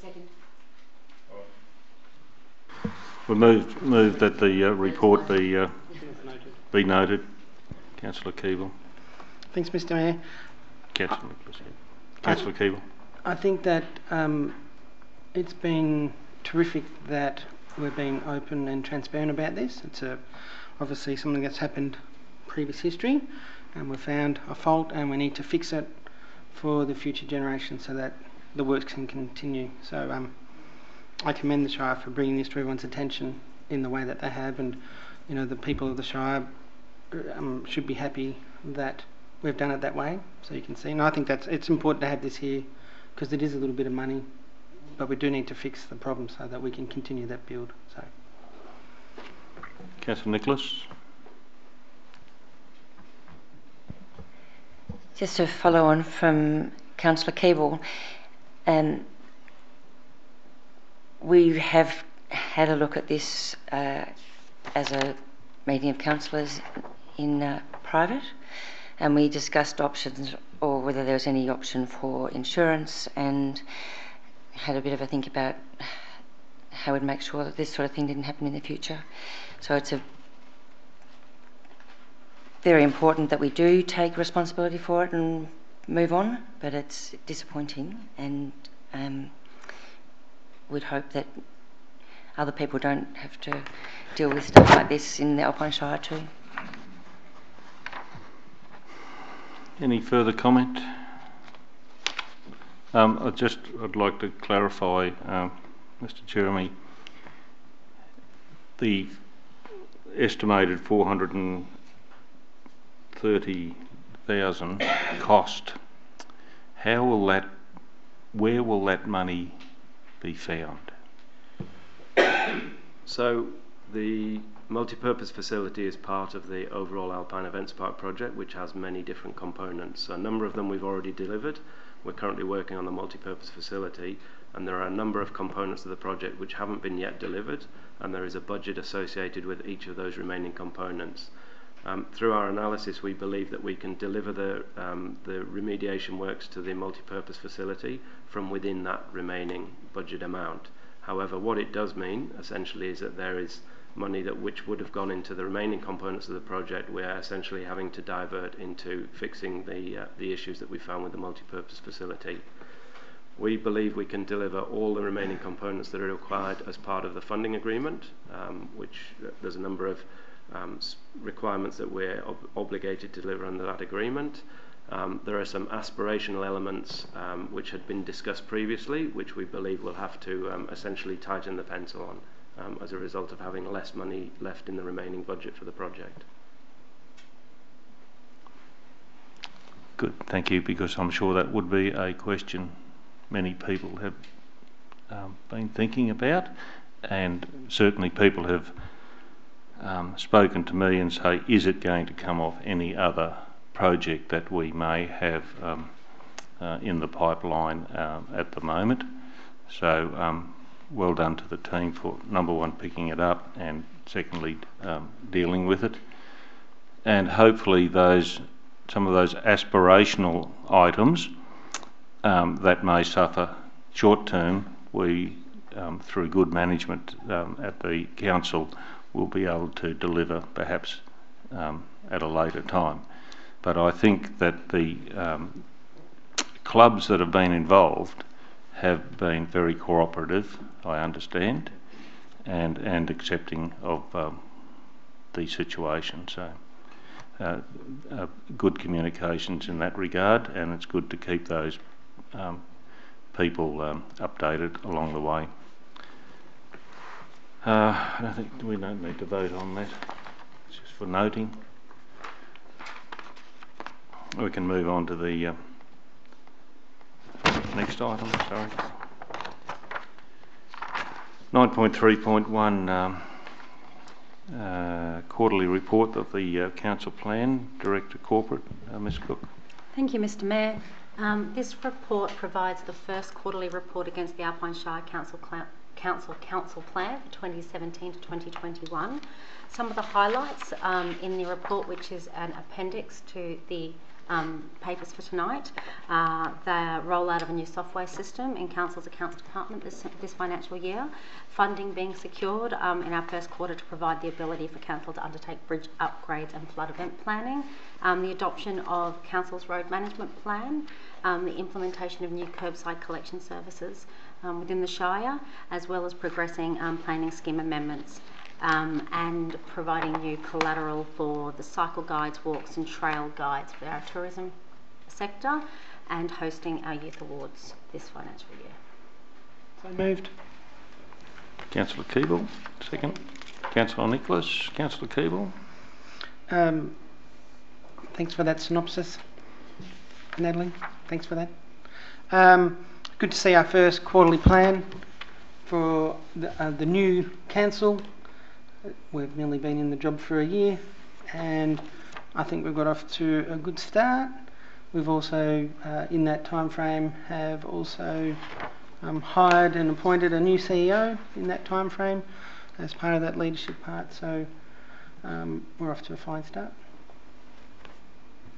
Speaker 7: Second.
Speaker 3: We move that the report be noted. Councillor Keeble.
Speaker 4: Thanks, Mr. Mayor.
Speaker 3: Councillor Keeble.
Speaker 4: I think that it's been terrific that we're being open and transparent about this. It's obviously something that's happened previous history, and we've found a fault and we need to fix it for the future generation so that the works can continue. So I commend the Shire for bringing this to everyone's attention in the way that they have, and you know the people of the Shire should be happy that we've done it that way. So you can see, and I think it's important to have this here because it is a little bit of money, but we do need to fix the problem so that we can continue that build. So,
Speaker 3: Councillor Nicholas.
Speaker 7: Just to follow on from Councillor Keeble, we have had a look at this as a meeting of councillors in private, and we discussed options or whether there was any option for insurance, and had a bit of a think about how we'd make sure that this sort of thing didn't happen in the future. So it's very important that we do take responsibility for it and move on, but it's disappointing, and we'd hope that other people don't have to deal with stuff like this in the Alpine Shire too.
Speaker 3: Any further comment? I'd like to clarify, Mr. Jeremy, the estimated 430,000 cost. Where will that money be found?
Speaker 9: So the multi-purpose facility is part of the overall Alpine Events Park project, which has many different components. A number of them we've already delivered. We're currently working on the multi-purpose facility, and there are a number of components of the project which haven't been yet delivered, and there is a budget associated with each of those remaining components. Through our analysis, we believe that we can deliver the remediation works to the multi-purpose facility from within that remaining budget amount. However, what it does mean, essentially, is that there is money which would have gone into the remaining components of the project. We are essentially having to divert into fixing the issues that we found with the multi-purpose facility. We believe we can deliver all the remaining components that are required as part of the funding agreement, which there's a number of requirements that we're obligated to deliver under that agreement. There are some aspirational elements which had been discussed previously, which we believe will have to essentially tighten the pencil on as a result of having less money left in the remaining budget for the project.
Speaker 3: Good, thank you, because I'm sure that would be a question many people have been thinking about, and certainly people have spoken to me and say, is it going to come off any other project that we may have in the pipeline at the moment? So well done to the team for, number one, picking it up, and secondly, dealing with it. And hopefully some of those aspirational items that may suffer short term, we, through good management at the council, will be able to deliver perhaps at a later time. But I think that the clubs that have been involved have been very cooperative, I understand, and accepting of the situation. So good communications in that regard, and it's good to keep those people updated along the way. I think we don't need to vote on that. It's just for noting. We can move on to the next item. Sorry. 9.3.1 quarterly report of the council plan. Director Corporate, Ms. Cook.
Speaker 8: Thank you, Mr. Mayor. This report provides the first quarterly report against the Alpine Shire Council Plan for 2017 to 2021. Some of the highlights in the report, which is an appendix to the papers for tonight, the rollout of a new software system in Council's Accounts Department this financial year, funding being secured in our first quarter to provide the ability for Council to undertake bridge upgrades and flood event planning, the adoption of Council's road management plan, the implementation of new curbside collection services within the Shire, as well as progressing planning scheme amendments and providing new collateral for the cycle guides, walks and trail guides for our tourism sector, and hosting our youth awards this financial year.
Speaker 4: So moved.
Speaker 3: Councillor Keeble, second. Councillor Nicholas. Councillor Keeble.
Speaker 4: Thanks for that synopsis, Natalie. Thanks for that. good to see our first quarterly plan for the new council. We've nearly been in the job for a year, and I think we've got off to a good start. We've also, in that time frame, have also hired and appointed a new CEO in that time frame as part of that leadership part. So we're off to a fine start.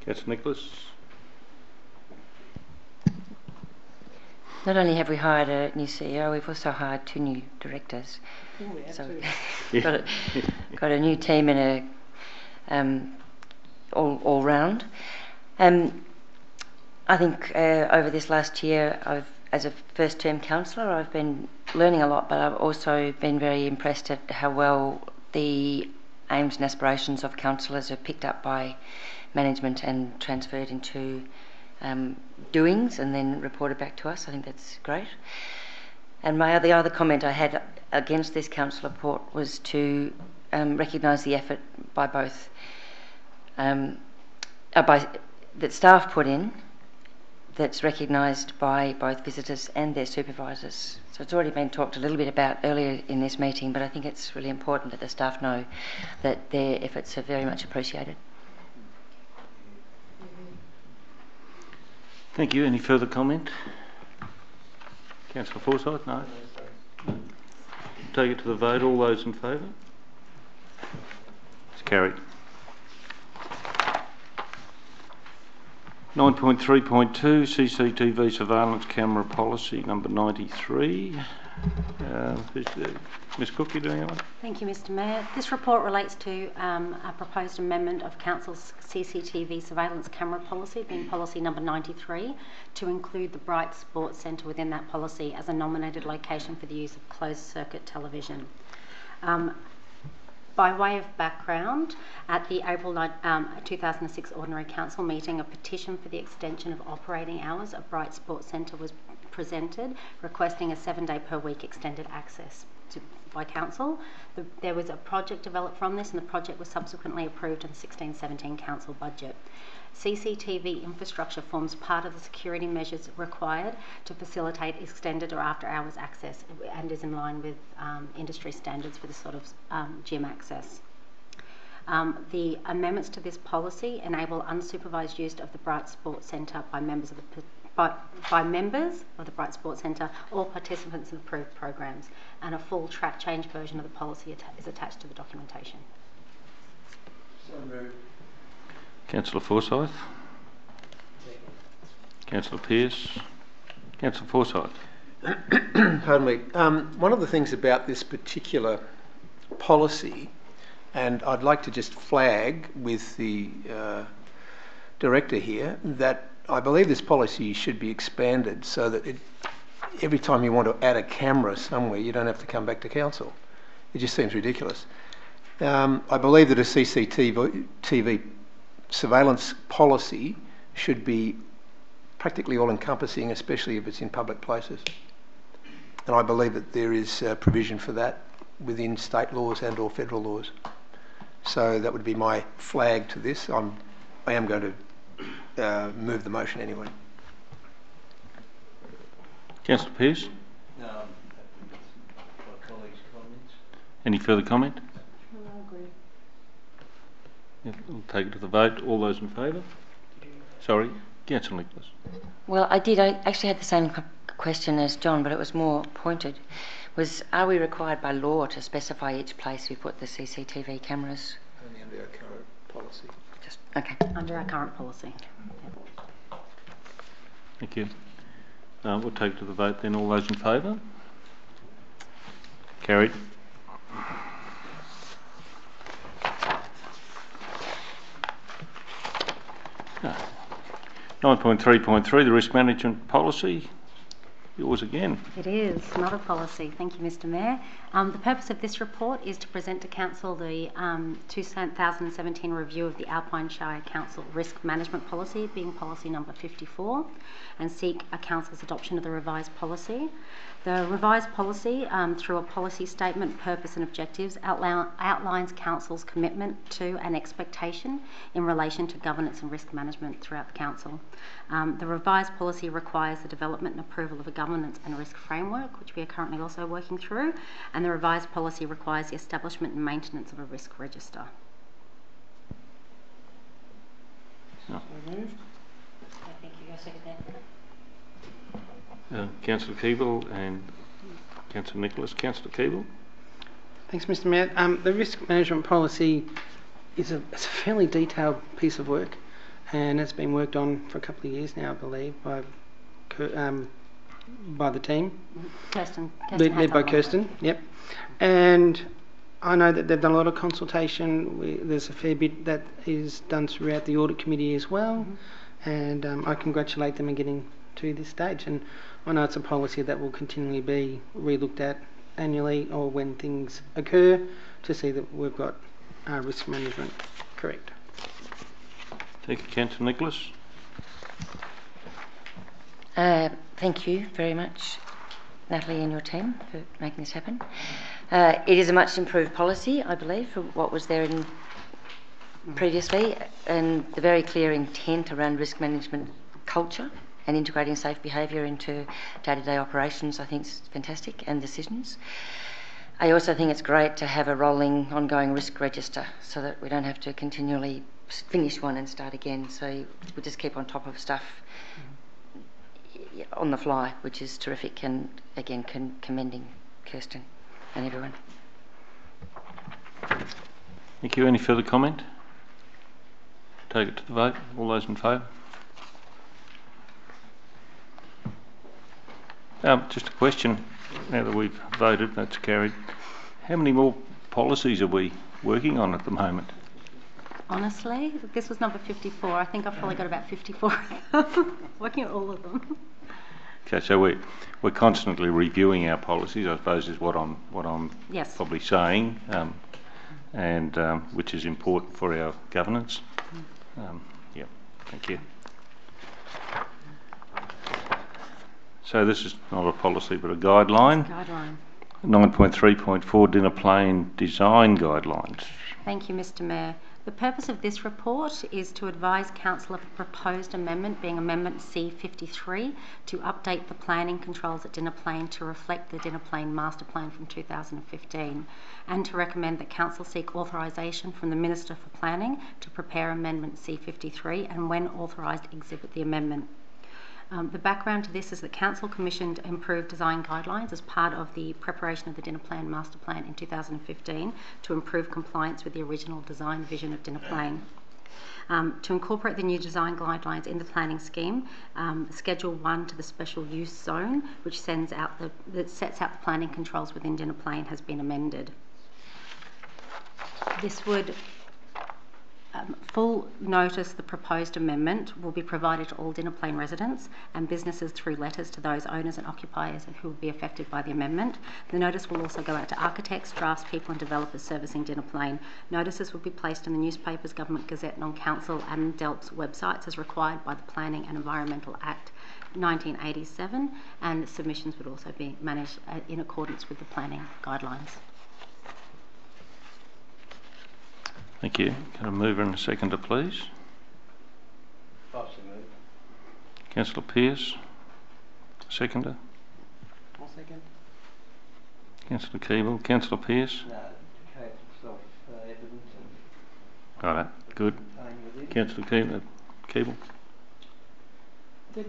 Speaker 3: Councillor Nicholas.
Speaker 7: Not only have we hired a new CEO, we've also hired 2 new directors. So got a new team and all round. I think over this last year, as a first-term councillor, I've been learning a lot, but I've also been very impressed at how well the aims and aspirations of councillors are picked up by management and transferred into doings and then reported back to us. I think that's great. And the other comment I had against this council report was to recognise the effort by both that staff put in, that's recognised by both visitors and their supervisors. So it's already been talked a little bit about earlier in this meeting, but I think it's really important that the staff know that their efforts are very much appreciated.
Speaker 3: Thank you. Any further comment? Councillor Forsyth? No? Take it to the vote. All those in favour? It's carried. 9.3.2 CCTV surveillance camera policy number 93. Ms Cook, you doing it?
Speaker 8: Thank you, Mr Mayor. This report relates to a proposed amendment of Council's CCTV surveillance camera policy, being policy number 93, to include the Bright Sports Centre within that policy as a nominated location for the use of closed-circuit television. By way of background, at the April 2006 Ordinary Council meeting, a petition for the extension of operating hours of Bright Sports Centre was presented, requesting a 7-day per week extended access by Council. There was a project developed from this, and the project was subsequently approved in the 16-17 Council budget. CCTV infrastructure forms part of the security measures required to facilitate extended or after-hours access and is in line with industry standards for this sort of gym access. The amendments to this policy enable unsupervised use of the Bright Sports Centre by members of the Bright Sports Centre or participants in approved programs, and a full track change version of the policy is attached to the documentation.
Speaker 6: So moved.
Speaker 3: Councillor Forsyth. Councillor Pearce. Councillor Forsyth.
Speaker 6: Pardon me. One of the things about this particular policy, and I'd like to just flag with the director here, that I believe this policy should be expanded so that every time you want to add a camera somewhere, you don't have to come back to council. It just seems ridiculous. I believe that a CCTV surveillance policy should be practically all-encompassing, especially if it's in public places. And I believe that there is provision for that within state laws and or federal laws. So that would be my flag to this. I am going to move the motion anyway.
Speaker 3: Councillor Pearce.
Speaker 10: No, my colleagues' comments.
Speaker 3: Any further comment?
Speaker 11: No, I agree.
Speaker 3: Yep, we'll take it to the vote. All those in favour? Sorry, Councillor Nicholas.
Speaker 7: Well, I actually had the same question as John, but it was more pointed. Are we required by law to specify each place we put the CCTV cameras?
Speaker 6: Only under our current policy.
Speaker 7: Okay.
Speaker 8: Under our current policy.
Speaker 3: Thank you. We'll take it to the vote then. All those in favour? Carried. No. 9.3.3, the risk management policy. Yours again.
Speaker 8: It is not a policy. Thank you, Mr Mayor. The purpose of this report is to present to Council the 2017 review of the Alpine Shire Council Risk Management Policy, being policy number 54, and seek a Council's adoption of the revised policy. The revised policy, through a policy statement, purpose and objectives, outlines Council's commitment to and expectation in relation to governance and risk management throughout the Council. The revised policy requires the development and approval of a governance and risk framework, which we are currently also working through, and the revised policy requires the establishment and maintenance of a risk register.
Speaker 3: No.
Speaker 7: Thank you. I second that.
Speaker 3: Councillor Keeble and Councillor Nicholas. Councillor Keeble.
Speaker 4: Thanks, Mr. Mayor. The risk management policy is it's a fairly detailed piece of work, and it's been worked on for a couple of years now, I believe, by the team.
Speaker 8: Kirsten
Speaker 4: Led by Kirsten, yep. And I know that they've done a lot of consultation. There's a fair bit that is done throughout the audit committee as well, and I congratulate them in getting to this stage. And I know it's a policy that will continually be re-looked at annually or when things occur to see that we've got risk management correct.
Speaker 3: Thank you, Councillor Nicholas.
Speaker 7: Thank you very much, Natalie and your team, for making this happen. It is a much improved policy, I believe, from what was there in previously, and the very clear intent around risk management culture and integrating safe behaviour into day-to-day operations, I think is fantastic, and decisions. I also think it's great to have a rolling, ongoing risk register so that we don't have to continually finish one and start again. So we just keep on top of stuff on the fly, which is terrific, and again, commending Kirsten and everyone.
Speaker 3: Thank you. Any further comment? Take it to the vote. All those in favour? Just a question, now that we've voted, that's carried. How many more policies are we working on at the moment?
Speaker 8: Honestly, this was number 54. I think I've probably got about 54 of them. Working on all of them.
Speaker 3: Okay, so we're constantly reviewing our policies, I suppose, is what I'm
Speaker 8: Yes.
Speaker 3: probably saying, and which is important for our governance. Yeah, thank you. So this is not a policy but a guideline.
Speaker 8: Guideline.
Speaker 3: 9.3.4 dinner plane design guidelines.
Speaker 8: Thank you, Mr. Mayor. The purpose of this report is to advise Council of a proposed amendment, being Amendment C53, to update the planning controls at Dinner Plain to reflect the Dinner Plain Master Plan from 2015, and to recommend that Council seek authorisation from the Minister for Planning to prepare Amendment C53 and, when authorised, exhibit the amendment. The background to this is that Council commissioned improved design guidelines as part of the preparation of the Dinner Plain Master Plan in 2015 to improve compliance with the original design vision of Dinner Plain. To incorporate the new design guidelines in the planning scheme, Schedule 1 to the special use zone, which sets out the planning controls within Dinner Plain, has been amended. This would full notice the proposed amendment will be provided to all Dinner Plain residents and businesses through letters to those owners and occupiers who will be affected by the amendment. The notice will also go out to architects, draftspeople and developers servicing Dinner Plain. Notices will be placed in the newspapers, Government Gazette and on Council and DELP's websites as required by the Planning and Environmental Act 1987, and submissions would also be managed in accordance with the planning guidelines.
Speaker 3: Thank you. Can I move and a seconder, please? Councillor Pearce, seconder.
Speaker 4: I'll second.
Speaker 3: Councillor Keeble. Councillor Pearce.
Speaker 5: No, self-evident.
Speaker 3: All right, good. Councillor Keeble.
Speaker 4: The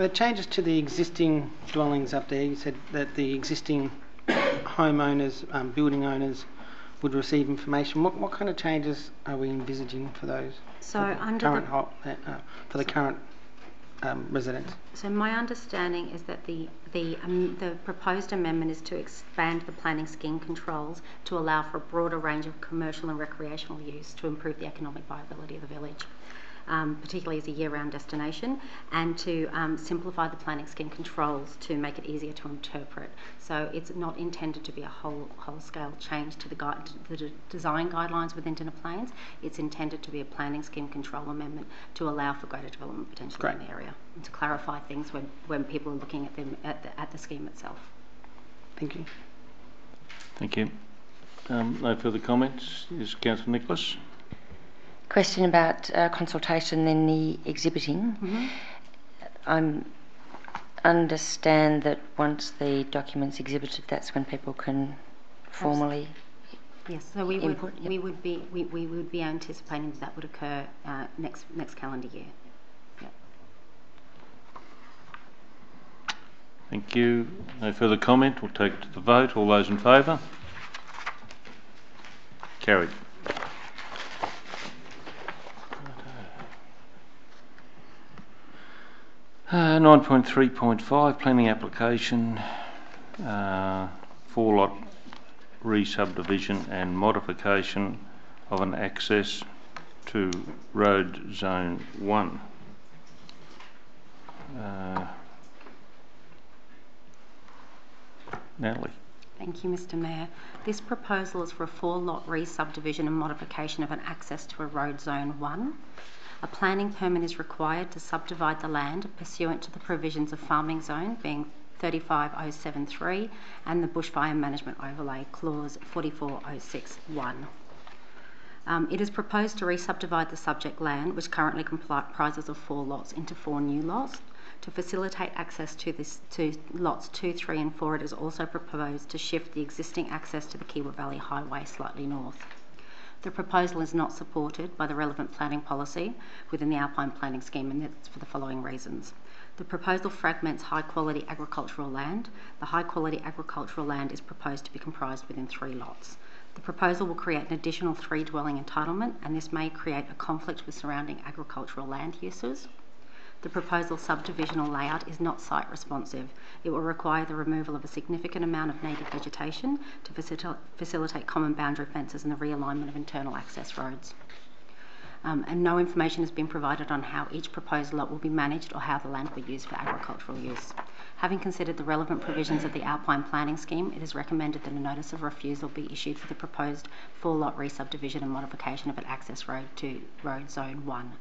Speaker 4: changes to the existing dwellings up there. You said that the existing homeowners, building owners, would receive information. What kind of changes are we envisaging for those?
Speaker 8: So
Speaker 4: for the current residents.
Speaker 8: So my understanding is that the proposed amendment is to expand the planning scheme controls to allow for a broader range of commercial and recreational use to improve the economic viability of the village, particularly as a year-round destination, and to simplify the planning scheme controls to make it easier to interpret. So it's not intended to be a whole-scale change to the design guidelines within Dinner Plains. It's intended to be a planning scheme control amendment to allow for greater development potential in the area and to clarify things when people are looking at them at the scheme itself.
Speaker 4: Thank you.
Speaker 3: Thank you. No further comments. Is Councillor Nicholas?
Speaker 7: Question about consultation in the exhibiting. I understand that once the document's exhibited, that's when people can formally
Speaker 8: Yes, so we
Speaker 7: input.
Speaker 8: would be anticipating that would occur next calendar year. Yep.
Speaker 3: Thank you. No further comment. We'll take it to the vote. All those in favour? Carried. Uh, 9.3.5 planning application, 4-lot re-subdivision and modification of an access to road zone 1. Natalie.
Speaker 8: Thank you, Mr. Mayor. This proposal is for a 4-lot re-subdivision and modification of an access to a road zone 1. A planning permit is required to subdivide the land pursuant to the provisions of farming zone, being 35073, and the bushfire management overlay clause 44061. It is proposed to re-subdivide the subject land, which currently comprises of 4 lots, into 4 new lots. To facilitate access to lots 2, 3 and 4, it is also proposed to shift the existing access to the Kiewa Valley Highway slightly north. The proposal is not supported by the relevant planning policy within the Alpine Planning Scheme, and that's for the following reasons. The proposal fragments high-quality agricultural land. The high-quality agricultural land is proposed to be comprised within 3 lots. The proposal will create an additional 3 dwelling entitlement, and this may create a conflict with surrounding agricultural land uses. The proposal subdivisional layout is not site responsive. It will require the removal of a significant amount of native vegetation to facilitate common boundary fences and the realignment of internal access roads. And no information has been provided on how each proposed lot will be managed or how the land will be used for agricultural use. Having considered the relevant provisions of the Alpine Planning Scheme, it is recommended that a notice of refusal be issued for the proposed 4-lot re-subdivision and modification of an access road to Road Zone 1.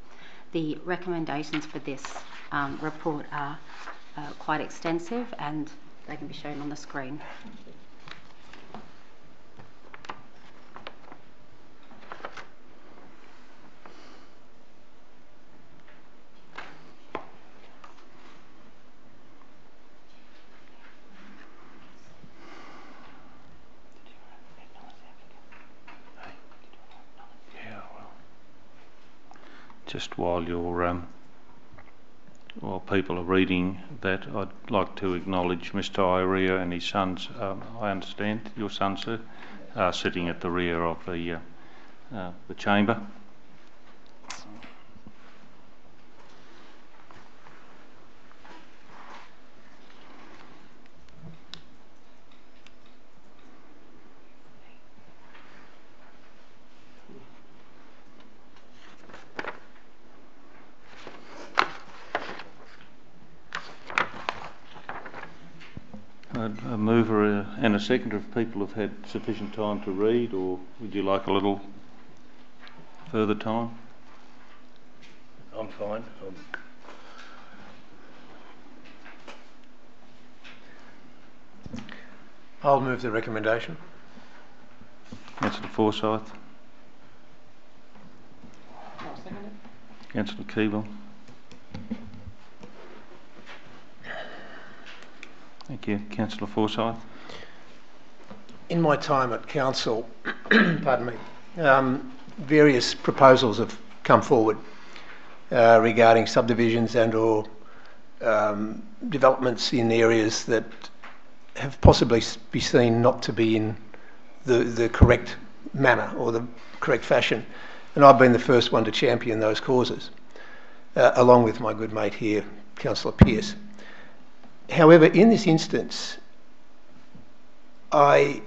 Speaker 8: The recommendations for this report are quite extensive, and they can be shown on the screen.
Speaker 3: Just while people are reading that, I'd like to acknowledge Mr. Irea and his sons. I understand your sons, sir, are sitting at the rear of the chamber. A mover and a seconder if people have had sufficient time to read, or would you like a little further time?
Speaker 5: I'm fine.
Speaker 6: I'll move the recommendation.
Speaker 3: Councillor Forsyth. Councillor Keeble. Thank you. Councillor Forsyth.
Speaker 6: In my time at council, pardon me, various proposals have come forward regarding subdivisions and or developments in areas that have possibly be seen not to be in the correct manner or the correct fashion. And I've been the first one to champion those causes, along with my good mate here, Councillor Pearce. However, in this instance, I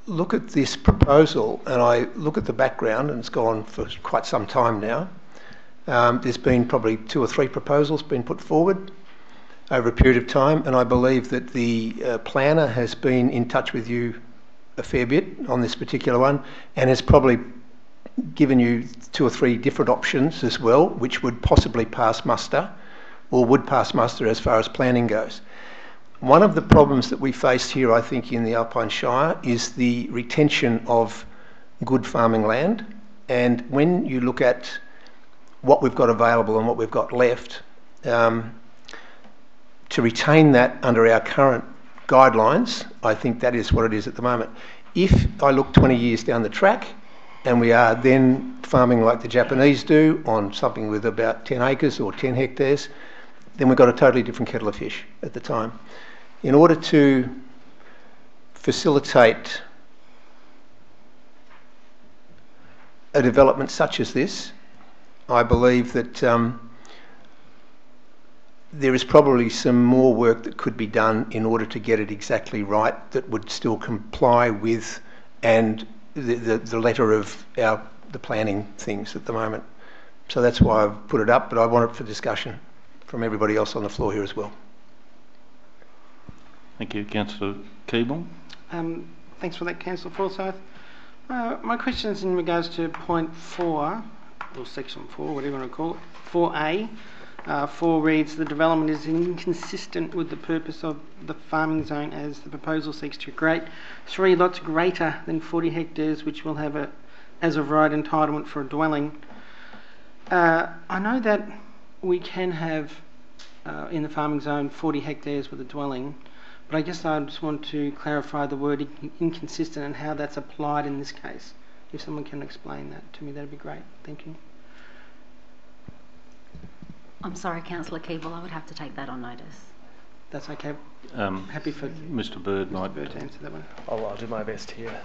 Speaker 6: look at this proposal and I look at the background, and it's gone for quite some time now. There's been probably 2 or 3 proposals been put forward over a period of time, and I believe that the planner has been in touch with you a fair bit on this particular one, and has probably given you 2 or 3 different options as well, which would possibly pass muster, or would pass muster as far as planning goes. One of the problems that we face here, I think, in the Alpine Shire is the retention of good farming land And when you look at what we've got available and what we've got left, to retain that under our current guidelines, I think that is what it is at the moment. If I look 20 years down the track and we are then farming like the Japanese do on something with about 10 acres or 10 hectares, then we've got a totally different kettle of fish at the time. In order to facilitate a development such as this, I believe that there is probably some more work that could be done in order to get it exactly right that would still comply with and the letter of the planning things at the moment. So that's why I've put it up, but I want it for discussion from everybody else on the floor here as well.
Speaker 3: Thank you. Councillor Keeble.
Speaker 4: Thanks for that, Councillor Forsyth. My question is in regards to point 4, or section 4, whatever you want to call it, 4A. 4 reads, the development is inconsistent with the purpose of the farming zone as the proposal seeks to create 3 lots greater than 40 hectares which will have a as of right entitlement for a dwelling. I know that we can have in the farming zone 40 hectares with a dwelling, but I guess I just want to clarify the word inconsistent and how that's applied in this case. If someone can explain that to me, that'd be great. Thank you.
Speaker 8: I'm sorry, Councillor Keeble, I would have to take that on notice.
Speaker 4: That's okay. Happy for
Speaker 3: Mr. Bird
Speaker 4: to answer that one.
Speaker 1: I'll do my best here.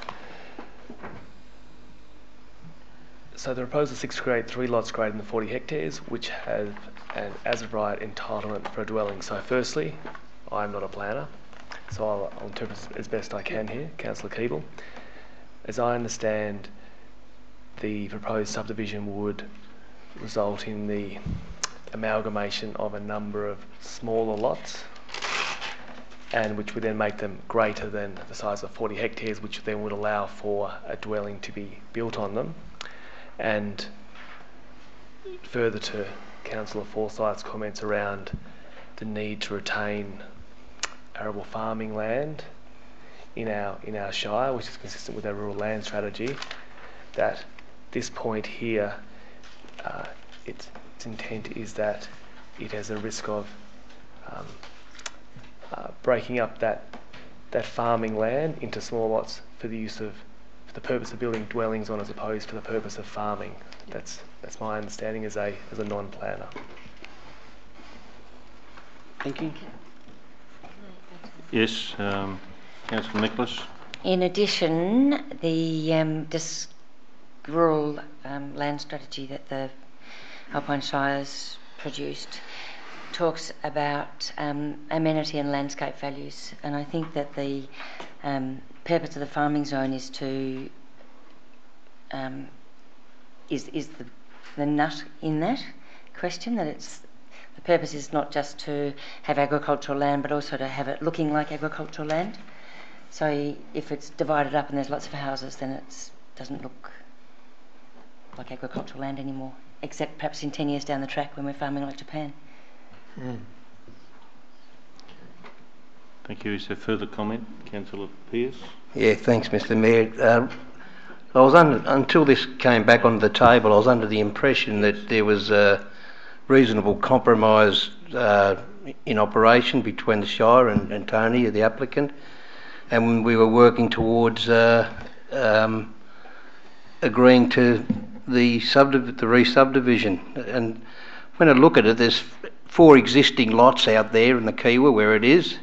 Speaker 1: So the proposal seeks to create 3 lots greater than 40 hectares which have an as of right entitlement for a dwelling. So firstly, I'm not a planner, so I'll interpret as best I can here, Councillor Keeble. As I understand, the proposed subdivision would result in the amalgamation of a number of smaller lots, and which would then make them greater than the size of 40 hectares, which then would allow for a dwelling to be built on them. And further to Councillor Forsyth's comments around the need to retain arable farming land in our shire, which is consistent with our rural land strategy, that this point here, its intent is that it has a risk of breaking up that farming land into small lots for the purpose of building dwellings on, as opposed to the purpose of farming. That's my understanding as a non-planner.
Speaker 4: Thank you.
Speaker 3: Yes, Councillor Nicholas.
Speaker 7: In addition, the rural land strategy that the Alpine Shires produced talks about amenity and landscape values, and I think that the purpose of the farming zone is to is the nut in that question, that it's the purpose is not just to have agricultural land but also to have it looking like agricultural land. So if it's divided up and there's lots of houses, then it doesn't look like agricultural land anymore, except perhaps in 10 years down the track when we're farming like Japan.
Speaker 3: Thank you. Is there further comment? Councillor Pearce.
Speaker 5: Yeah, thanks, Mr. Mayor. I was until this came back onto the table, I was under the impression that there was a reasonable compromise in operation between the Shire and Tony, the applicant, and when we were working towards agreeing to the re-subdivision. And when I look at it, there's 4 existing lots out there in the Kiwa where it is,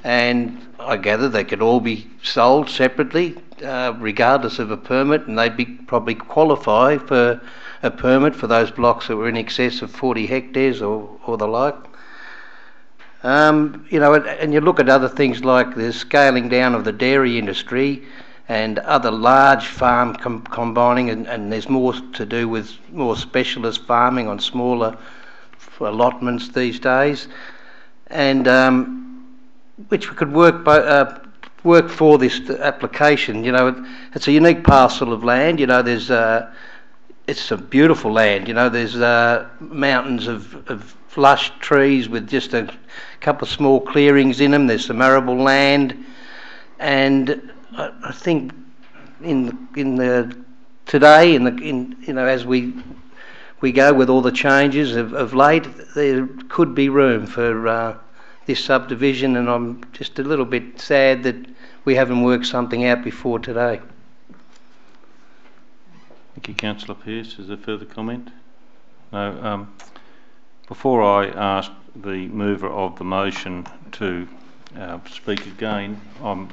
Speaker 5: and I gather they could all be sold separately, regardless of a permit, and they'd probably qualify for a permit for those blocks that were in excess of 40 hectares or the like. You know, and you look at other things like the scaling down of the dairy industry and other large farm combining, and there's more to do with more specialist farming on smaller allotments these days, and which could work for this application. You know, it's a unique parcel of land. You know, there's it's a beautiful land. You know, there's mountains of lush trees with just a couple of small clearings in them. There's some arable land, and I think in the today, as we go with all the changes of late, there could be room for this subdivision, and I'm just a little bit sad that we haven't worked something out before today.
Speaker 3: Thank you, Councillor Pearce. Is there further comment? No. Before I ask the mover of the motion to speak again, I'm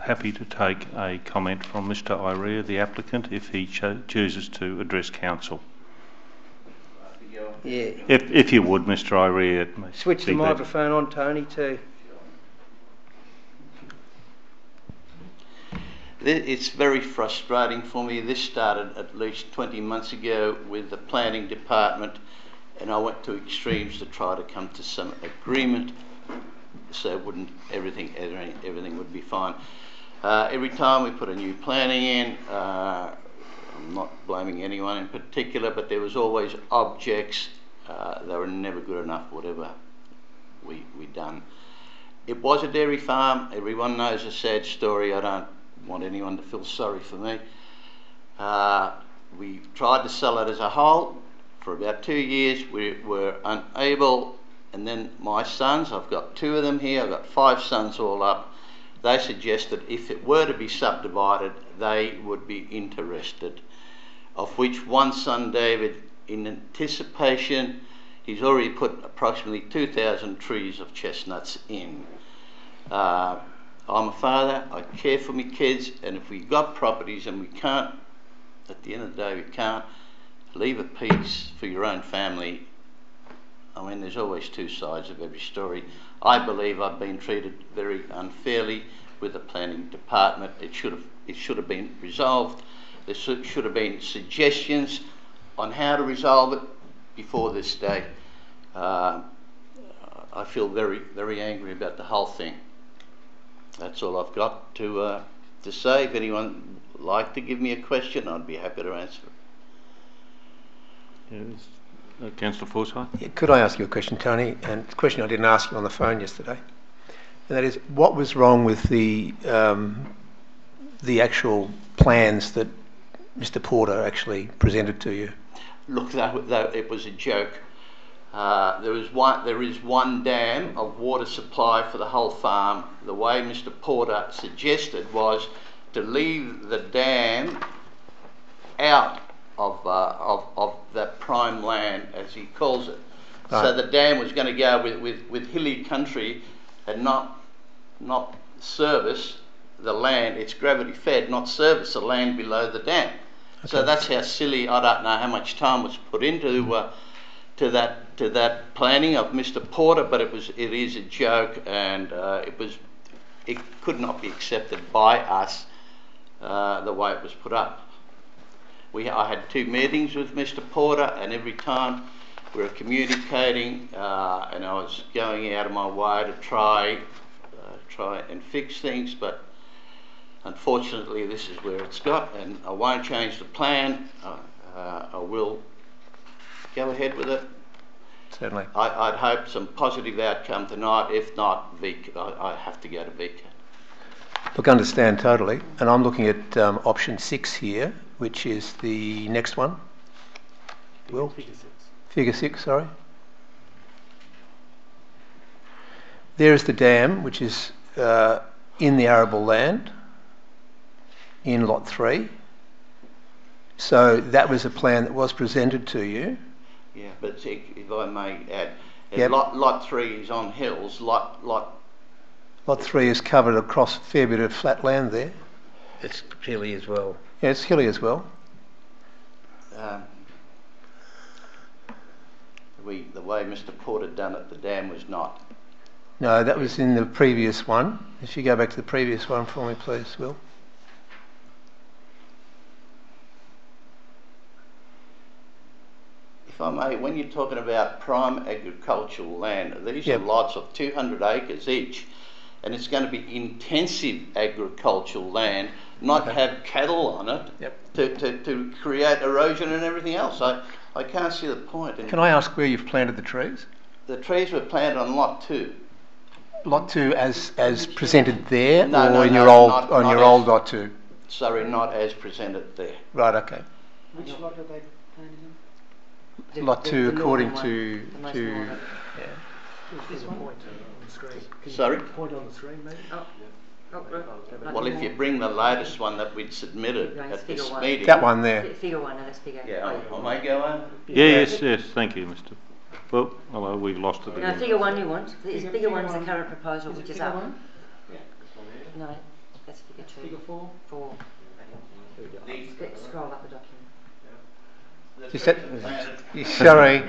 Speaker 3: happy to take a comment from Mr. Irea, the applicant, if he chooses to address council.
Speaker 5: Yeah.
Speaker 3: If you would, Mr. Irea.
Speaker 5: Switch the microphone on, Tony, too.
Speaker 12: It's very frustrating for me. This started at least 20 months ago with the planning department, and I went to extremes to try to come to some agreement so everything would be fine. Every time we put a new planning in, I'm not blaming anyone in particular, but there was always objects. They were never good enough, whatever we done. It was a dairy farm. Everyone knows a sad story. I don't want anyone to feel sorry for me. We tried to sell it as a whole for about 2 years. We were unable, and then my sons, I've got 2 of them here, I've got 5 sons all up, they suggested if it were to be subdivided, they would be interested, of which one son, David, in anticipation, he's already put approximately 2,000 trees of chestnuts in. I'm a father, I care for my kids, and if we've got properties and we can't, at the end of the day, we can't leave a piece for your own family. I mean, there's always 2 sides of every story. I believe I've been treated very unfairly with the planning department. It should have been resolved. There should have been suggestions on how to resolve it before this day. I feel very, very angry about the whole thing. That's all I've got to say. If anyone would like to give me a question, I'd be happy to answer it.
Speaker 3: Yes. Councillor Forsyth?
Speaker 6: Yeah, could I ask you a question, Tony? And a question I didn't ask you on the phone yesterday. And that is, what was wrong with the actual plans that Mr. Porter actually presented to you?
Speaker 12: Look, that it was a joke. There is one dam of water supply for the whole farm. The way Mr. Porter suggested was to leave the dam out of that prime land, as he calls it. Right. So the dam was going to go with hilly country and not service the land. It's gravity fed, not service the land below the dam. Okay. So that's how silly. I don't know how much time was put into to that planning of Mr. Porter, but it is a joke, and it could not be accepted by us the way it was put up. I had 2 meetings with Mr. Porter, and every time we were communicating, and I was going out of my way to try and fix things, but unfortunately this is where it's got, and I won't change the plan. I will go ahead with it.
Speaker 6: Certainly.
Speaker 12: I'd hope some positive outcome tonight. If not, I have to go to VCAT.
Speaker 6: Look, understand totally. And I'm looking at option 6 here, which is the next one. Will? Figure 6, sorry. There's the dam, which is in the arable land, in lot 3. So that was a plan that was presented to you.
Speaker 12: Yeah, but if I may add,
Speaker 6: yep.
Speaker 12: lot 3 is on hills. Lot
Speaker 6: 3 is covered across a fair bit of flat land there.
Speaker 5: It's hilly as well.
Speaker 6: Yeah, it's hilly as well.
Speaker 12: The way Mr. Porter done it, the dam was not.
Speaker 6: No, that was in the previous one. If you go back to the previous one for me, please, Will.
Speaker 12: If I may, when you're talking about prime agricultural land, these are lots of 200 acres each, and it's going to be intensive agricultural land, not have cattle on it to create erosion and everything else. I can't see the point.
Speaker 6: Can I ask where you've planted the trees?
Speaker 12: The trees were planted on lot 2.
Speaker 6: Lot 2 as presented there, or in your old lot 2?
Speaker 12: Sorry, not as presented there.
Speaker 6: Right, okay.
Speaker 4: Which lot are they planning on?
Speaker 6: Lot 2, according to
Speaker 4: This one?
Speaker 12: Sorry?
Speaker 1: Point on the screen, maybe?
Speaker 12: Well, if you bring the latest one that we'd submitted
Speaker 7: Right,
Speaker 12: at this
Speaker 7: figure one.
Speaker 12: meeting.
Speaker 6: that one there.
Speaker 7: Figure 1, no, that's figure.
Speaker 12: Yeah, I may go on.
Speaker 3: Yes, thank you, Mr. Well, hello, we've lost it
Speaker 7: No,
Speaker 3: again.
Speaker 7: figure 1 you want. Figure 1's the current proposal, which is up. No, that's figure 2.
Speaker 4: Figure 4?
Speaker 7: 4. Scroll up the document.
Speaker 6: Sorry.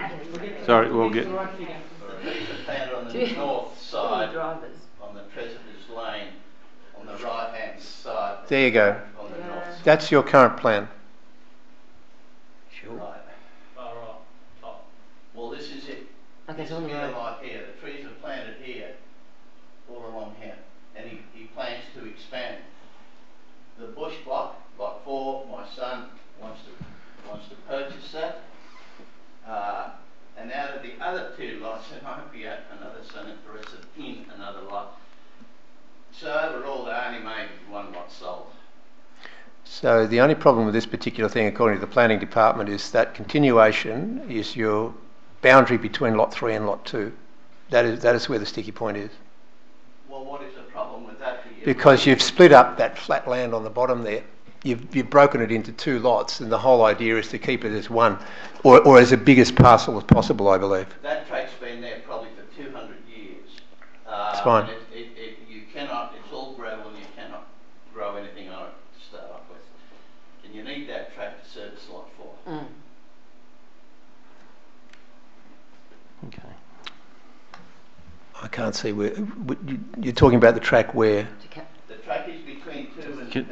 Speaker 3: Sorry, we'll get...
Speaker 12: The plant on the north side,
Speaker 7: Drivers.
Speaker 12: on the Treasurer's Lane, on the right-hand side.
Speaker 6: There you go.
Speaker 12: On the north side.
Speaker 6: That's your current plan.
Speaker 12: Right. Well, this is it.
Speaker 7: Okay,
Speaker 12: This
Speaker 7: so on the
Speaker 12: bit
Speaker 7: right.
Speaker 12: like here, the trees are planted here, all along here, and he plans to expand. The bush block, lot 4, my son wants to purchase that. And out of the other 2 lots, there might be another son interested in another lot. So overall, there only may be 1 lot sold.
Speaker 6: So the only problem with this particular thing, according to the planning department, is that continuation is your boundary between lot 3 and lot 2. That is where the sticky point is.
Speaker 12: Well, what is the problem with that?
Speaker 6: Because you've split up that flat land on the bottom there. You've broken it into 2 lots, and the whole idea is to keep it as one, or as a biggest parcel as possible, I believe.
Speaker 12: That track's been there probably for 200 years.
Speaker 6: It's fine.
Speaker 12: You cannot, it's all gravel and you cannot grow anything on it to start off with. And you need that track to service lot 4.
Speaker 3: Okay.
Speaker 6: I can't see where... You're talking about the track where...
Speaker 12: The track is between 2 and 3.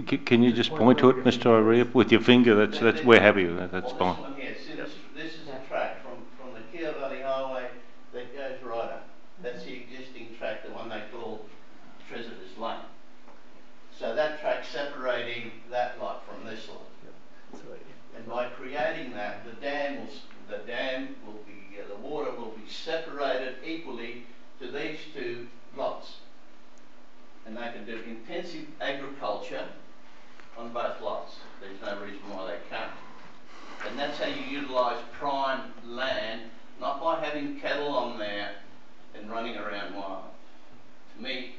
Speaker 3: Can you just point to it, Mr. O'Rea, with your finger? That's we're happy with that. That's
Speaker 12: This
Speaker 3: fine.
Speaker 12: one here, see, this is the track from the Keogh Valley Highway that goes right up. That's the existing track, the one they call Treasurer's Lane. So that track's separating that lot from this lot. And by creating that, the water will be separated equally to these 2 lots. And they can do intensive agriculture on both lots. There's no reason why they can't. And that's how you utilise prime land, not by having cattle on there and running around wild. To me,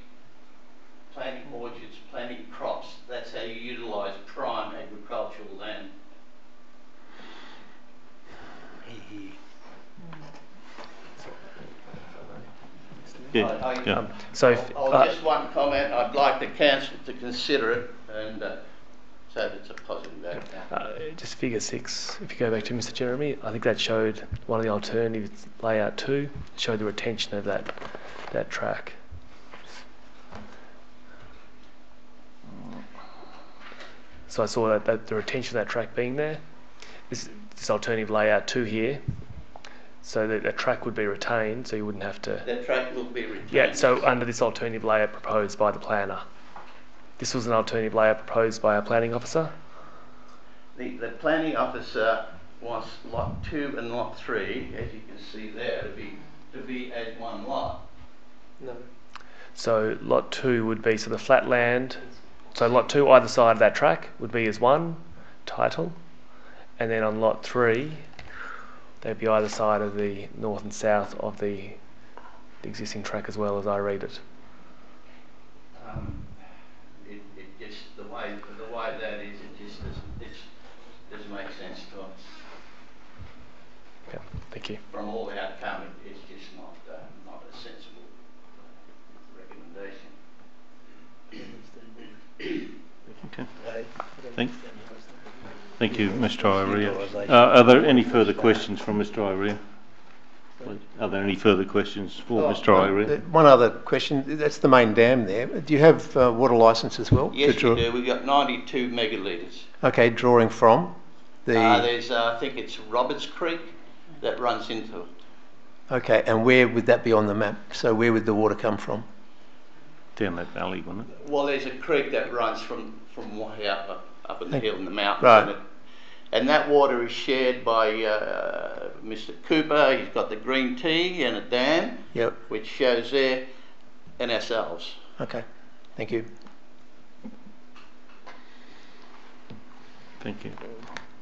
Speaker 12: planting orchards, planting crops, that's how you utilise prime agricultural land.
Speaker 3: Yeah.
Speaker 12: Just one comment. I'd like the council to consider it and so that it's a positive outcome.
Speaker 1: Just figure 6, if you go back to Mr. Jeremy, I think that showed one of the alternatives, layout 2, showed the retention of that track. So I saw that the retention of that track being there. This alternative layout 2 here, so that the track would be retained, so you wouldn't have to...
Speaker 12: That track will be retained.
Speaker 1: Yeah, so under this alternative layout proposed by the planner. This was an alternative layout proposed by our planning officer?
Speaker 12: The planning officer wants lot 2 and lot 3, as you can see there, to be as 1 lot.
Speaker 6: No.
Speaker 1: So lot 2 would be, so the flat land, so lot 2 either side of that track would be as 1 title, and then on lot 3 they'd be either side of the north and south of the existing track as well, as I read it.
Speaker 12: It just the way that is, it doesn't make sense to us.
Speaker 1: Okay, thank you.
Speaker 12: From all the outcome, it's just not a sensible recommendation.
Speaker 3: Okay. Thank you, Mr. O'Rea. Are there any further questions from Mr. O'Rea? Are there any further questions for Mr. O'Rea?
Speaker 6: One other question. That's the main dam there. Do you have water licence as well?
Speaker 12: Yes, we do. We've got 92 megalitres.
Speaker 6: Okay, drawing from the...
Speaker 12: there's, I think it's Roberts Creek that runs into it.
Speaker 6: Okay, and where would that be on the map? So where would the water come from?
Speaker 3: Down that valley, wouldn't it?
Speaker 12: Well, there's a creek that runs from way up in the hill in the mountains.
Speaker 6: Right.
Speaker 12: And that water is shared by Mr. Cooper. He's got the green tea and a dam,
Speaker 6: yep,
Speaker 12: which shows there, and ourselves.
Speaker 6: Okay, thank you.
Speaker 3: Thank you.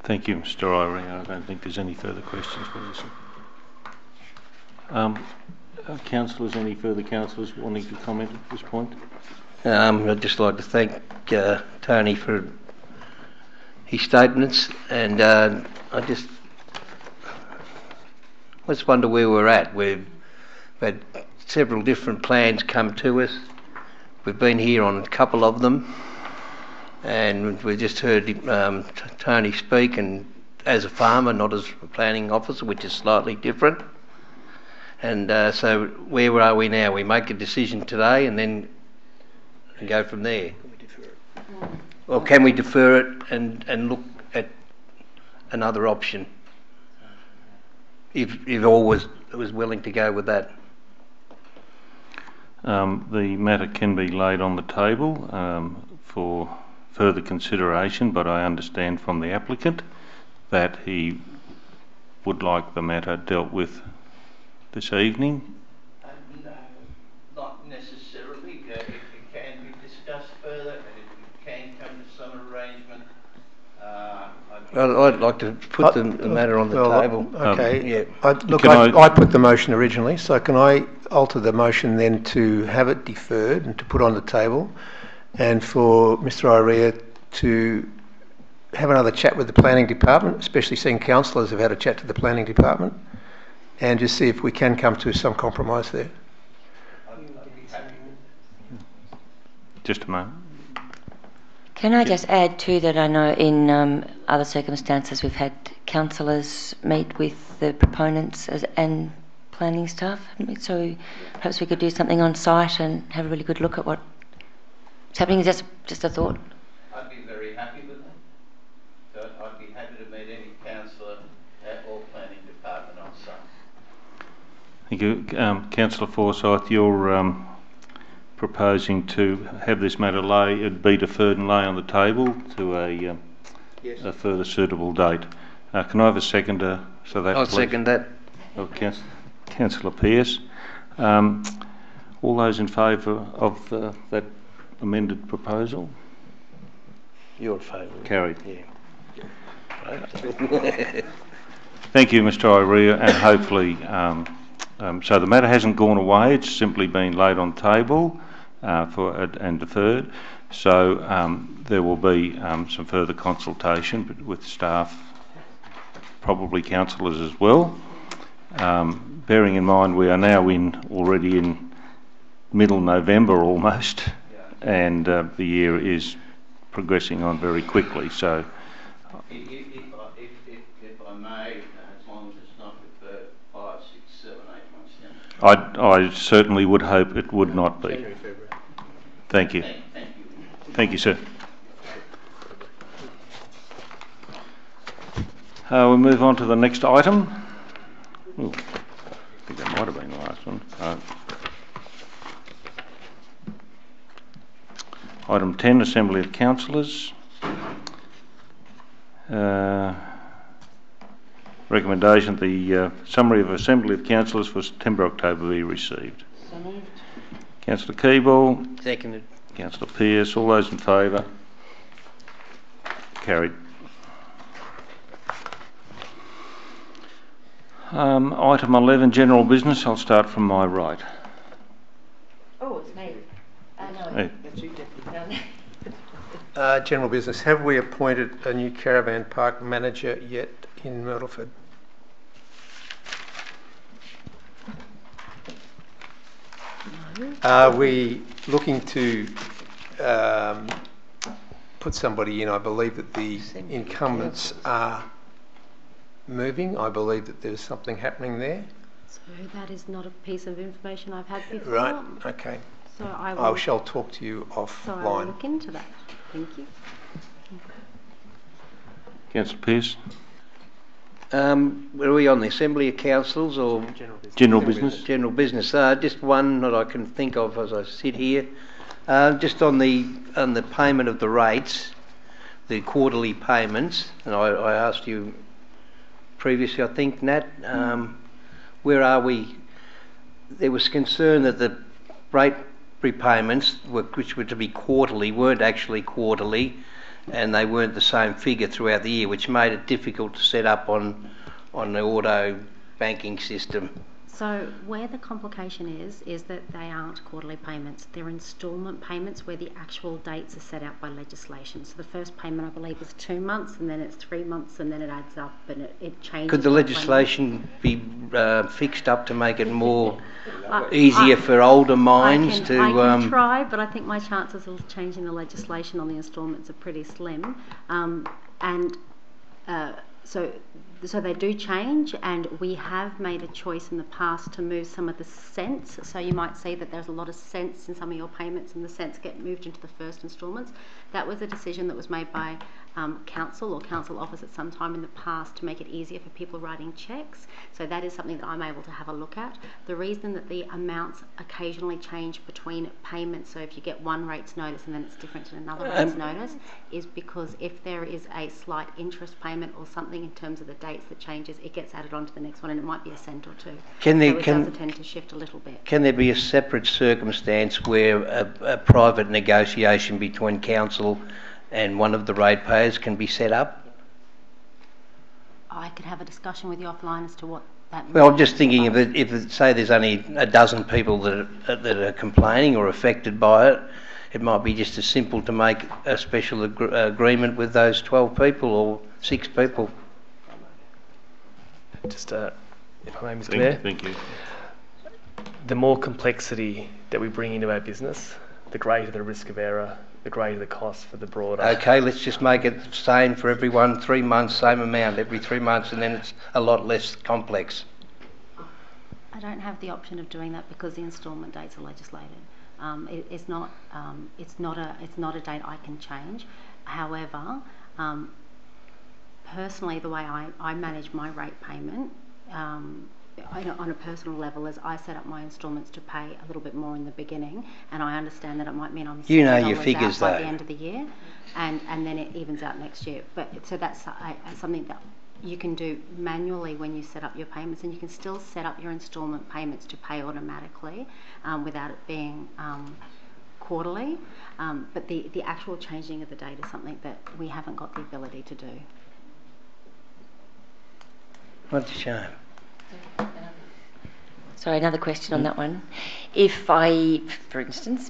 Speaker 3: Thank you, Mr. Irie. I don't think there's any further questions for this. Councillors, any further councillors wanting to comment at this point?
Speaker 5: I'd just like to thank Tony for his statements, and I just wonder where we're at. We've had several different plans come to us. We've been here on a couple of them, and we just heard Tony speak, and as a farmer, not as a planning officer, which is slightly different. And so where are we now? We make a decision today and then go from there. Or can we defer it and look at another option? If all was willing to go with that.
Speaker 3: The matter can be laid on the table for further consideration, but I understand from the applicant that he would like the matter dealt with this evening.
Speaker 12: No, not necessarily. It can be discussed further, and if we can come to some arrangement,
Speaker 5: I'd like to put the matter on the table.
Speaker 6: Okay.
Speaker 5: Yeah.
Speaker 6: I put the motion originally, so can I alter the motion then to have it deferred and to put on the table, and for Mr. Irea to have another chat with the planning department, especially seeing councillors have had a chat to the planning department, and just see if we can come to some compromise there.
Speaker 3: Just a moment.
Speaker 7: Can I just add too that I know in other circumstances we've had councillors meet with the proponents and planning staff, haven't we? So perhaps we could do something on site and have a really good look at what's happening. Is just a thought?
Speaker 12: I'd be very happy with that. So I'd be happy to meet any councillor or planning department on site.
Speaker 3: Thank you. Councillor Forsyth, you're proposing to have this matter be deferred and lay on the table to a further suitable date. Can I have a seconder?
Speaker 5: I'll second that.
Speaker 3: Oh, Councillor Pearce. All those in favour of that amended proposal?
Speaker 5: You're in favour.
Speaker 3: Carried.
Speaker 5: Yeah.
Speaker 3: Thank you, Mr. Irea, and hopefully, so the matter hasn't gone away, it's simply been laid on table and deferred. So there will be some further consultation with staff, probably councillors as well. Bearing in mind we are now already in middle November almost, and the year is progressing on very quickly. So,
Speaker 12: if I may, as long as it's not for 5, 6, 7, 8 months now.
Speaker 3: I certainly would hope it would not be. Thank you. Thank you, sir. We'll move on to the next item. Ooh, I think that might have been the last one. Item 10, Assembly of Councillors. Recommendation that the summary of Assembly of Councillors for September-October be received.
Speaker 7: So moved.
Speaker 3: Councillor Keeble.
Speaker 5: Seconded.
Speaker 3: Councillor Pearce. All those in favour? Carried. Item 11, General Business. I'll start from my right.
Speaker 7: Oh, it's me. No.
Speaker 3: Hey.
Speaker 6: General business. Have we appointed a new caravan park manager yet in Myrtleford? Are we looking to put somebody in? I believe that the incumbents are moving. I believe that there's something happening there.
Speaker 8: So that is not a piece of information I've had before.
Speaker 6: Right, okay.
Speaker 8: So
Speaker 6: I shall talk to you offline.
Speaker 8: So I will look into that. Thank you.
Speaker 3: Councillor Pearce.
Speaker 5: Were we on the Assembly of Councils or
Speaker 3: General Business?
Speaker 5: General Business. Just one that I can think of as I sit here. Just on the payment of the rates, the quarterly payments, and I asked you previously, I think, Nat, where are we? There was concern that the rate repayments, which were to be quarterly, weren't actually quarterly. and they weren't the same figure throughout the year, which made it difficult to set up on the auto banking system.
Speaker 8: So where the complication is that they aren't quarterly payments. They're instalment payments where the actual dates are set out by legislation. So the first payment, I believe, is 2 months, and then it's 3 months, and then it adds up, and it changes.
Speaker 5: Could the legislation be fixed up to make it more easier for older minds to...
Speaker 8: I can try, but I think my chances of changing the legislation on the instalments are pretty slim. So they do change, and we have made a choice in the past to move some of the cents. So you might see that there's a lot of cents in some of your payments, and the cents get moved into the first instalments. That was a decision that was made by council or council office at some time in the past to make it easier for people writing cheques. So that is something that I'm able to have a look at. The reason that the amounts occasionally change between payments, so if you get one rate's notice and then it's different to another rate's notice, is because if there is a slight interest payment or something in terms of the dates that changes, it gets added on to the next one, and it might be a cent or two. So it does tend to shift a little bit.
Speaker 5: Can there be a separate circumstance where a private negotiation between council and one of the ratepayers can be set up?
Speaker 8: I could have a discussion with you offline as to what that means.
Speaker 5: Well, I'm just thinking if say there's only a dozen people that are complaining or affected by it, it might be just as simple to make a special agreement with those 12 people or 6 people.
Speaker 1: Just, if I may, Mr. Mayor.
Speaker 3: Thank you.
Speaker 1: The more complexity that we bring into our business, the greater the risk of error, the greater the cost for the broader.
Speaker 5: Okay, let's just make it the same for everyone, 3 months, same amount every 3 months, and then it's a lot less complex.
Speaker 8: I don't have the option of doing that because the instalment dates are legislated. It's not a date I can change. However, personally, the way I manage my rate payment on a personal level is I set up my instalments to pay a little bit more in the beginning, and I understand that it might mean I'm $70
Speaker 5: your figures
Speaker 8: out by the end of the year, and then it evens out next year. But so that's something that you can do manually when you set up your payments, and you can still set up your instalment payments to pay automatically without it being quarterly. But the actual changing of the date is something that we haven't got the ability to do.
Speaker 5: What a shame.
Speaker 7: Sorry, another question on that one. If I, for instance,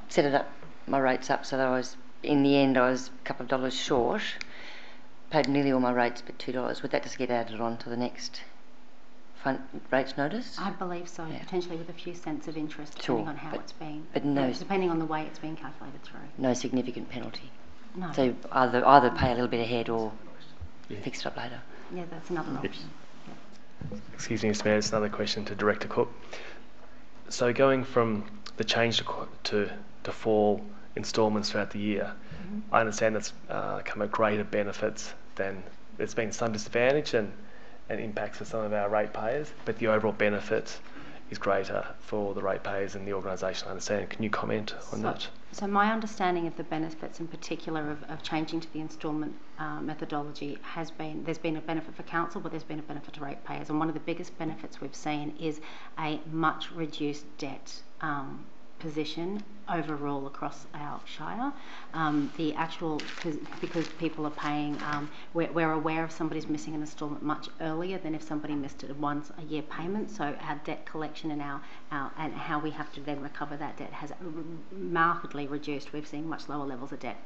Speaker 7: set my rates up so that in the end I was a couple of dollars short, paid nearly all my rates but $2, would that just get added on to the next rates notice?
Speaker 8: I believe so, yeah. Potentially with a few cents of interest depending on how it's being, depending on the way it's being calculated through.
Speaker 7: No significant penalty?
Speaker 8: No.
Speaker 7: So either pay a little bit ahead or fix it up later?
Speaker 8: Yeah, that's another option.
Speaker 1: Excuse me, Mr. Mayor, it's another question to Director Cook. So going from the change to fall instalments throughout the year, I understand that's come at greater benefits than there's been some disadvantage and impacts for some of our ratepayers, but the overall benefit is greater for the ratepayers and the organisation, I understand. Can you comment on that?
Speaker 8: So my understanding of the benefits in particular of changing to the instalment methodology has been, there's been a benefit for council, but there's been a benefit to ratepayers, and one of the biggest benefits we've seen is a much reduced debt position overall across our shire. The actual, because people are paying, we're aware if somebody's missing an instalment much earlier than if somebody missed it once a year payment. So our debt collection and and how we have to then recover that debt has markedly reduced. We've seen much lower levels of debt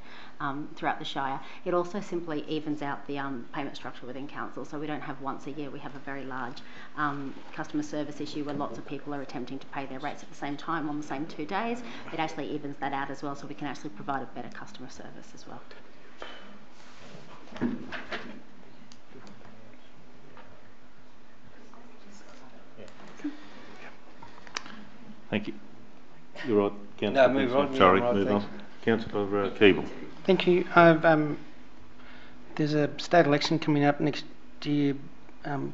Speaker 8: throughout the shire. It also simply evens out the payment structure within council. So we don't have once a year. We have a very large customer service issue where lots of people are attempting to pay their rates at the same time on the same 2 days. It actually evens that out as well, so we can actually provide a better customer service as well.
Speaker 3: Thank you. You're right,
Speaker 5: No,
Speaker 3: Councillor.
Speaker 5: move on.
Speaker 3: Sorry,
Speaker 5: Right,
Speaker 3: move
Speaker 5: thanks.
Speaker 3: on. Councillor Keeble.
Speaker 4: Thank you. There's a state election coming up next year.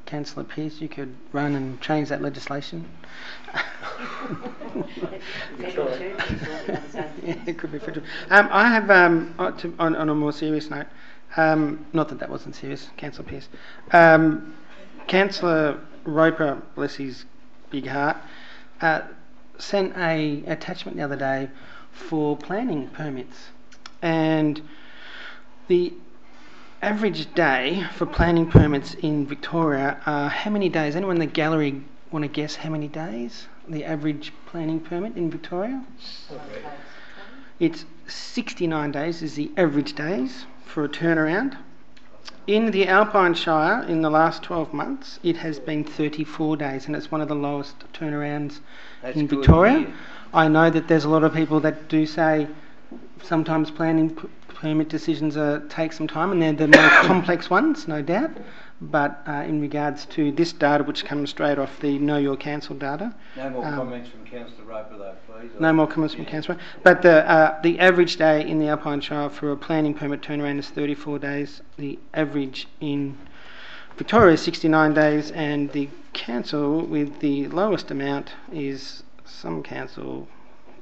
Speaker 4: Councillor Pearce, you could run and change that legislation. Yeah, it could be federal. I have, on a more serious note, not that wasn't serious, Councillor Pearce. Councillor Roper, bless his big heart, sent a attachment the other day for planning permits, and The average day for planning permits in Victoria are how many days? Anyone in the gallery want to guess how many days the average planning permit in Victoria? It's 69 days is the average days for a turnaround. In the Alpine Shire, in the last 12 months, it has been 34 days, and it's one of the lowest turnarounds in Victoria. I know that there's a lot of people that do say sometimes planning permit decisions take some time, and they're the more complex ones, no doubt. But in regards to this data, which comes straight off the Know Your Council data...
Speaker 13: No more comments from Councillor Roper though, please.
Speaker 4: No more comments from Councillor Roper. But the average day in the Alpine Shire for a planning permit turnaround is 34 days. The average in Victoria is 69 days, and the council with the lowest amount is some council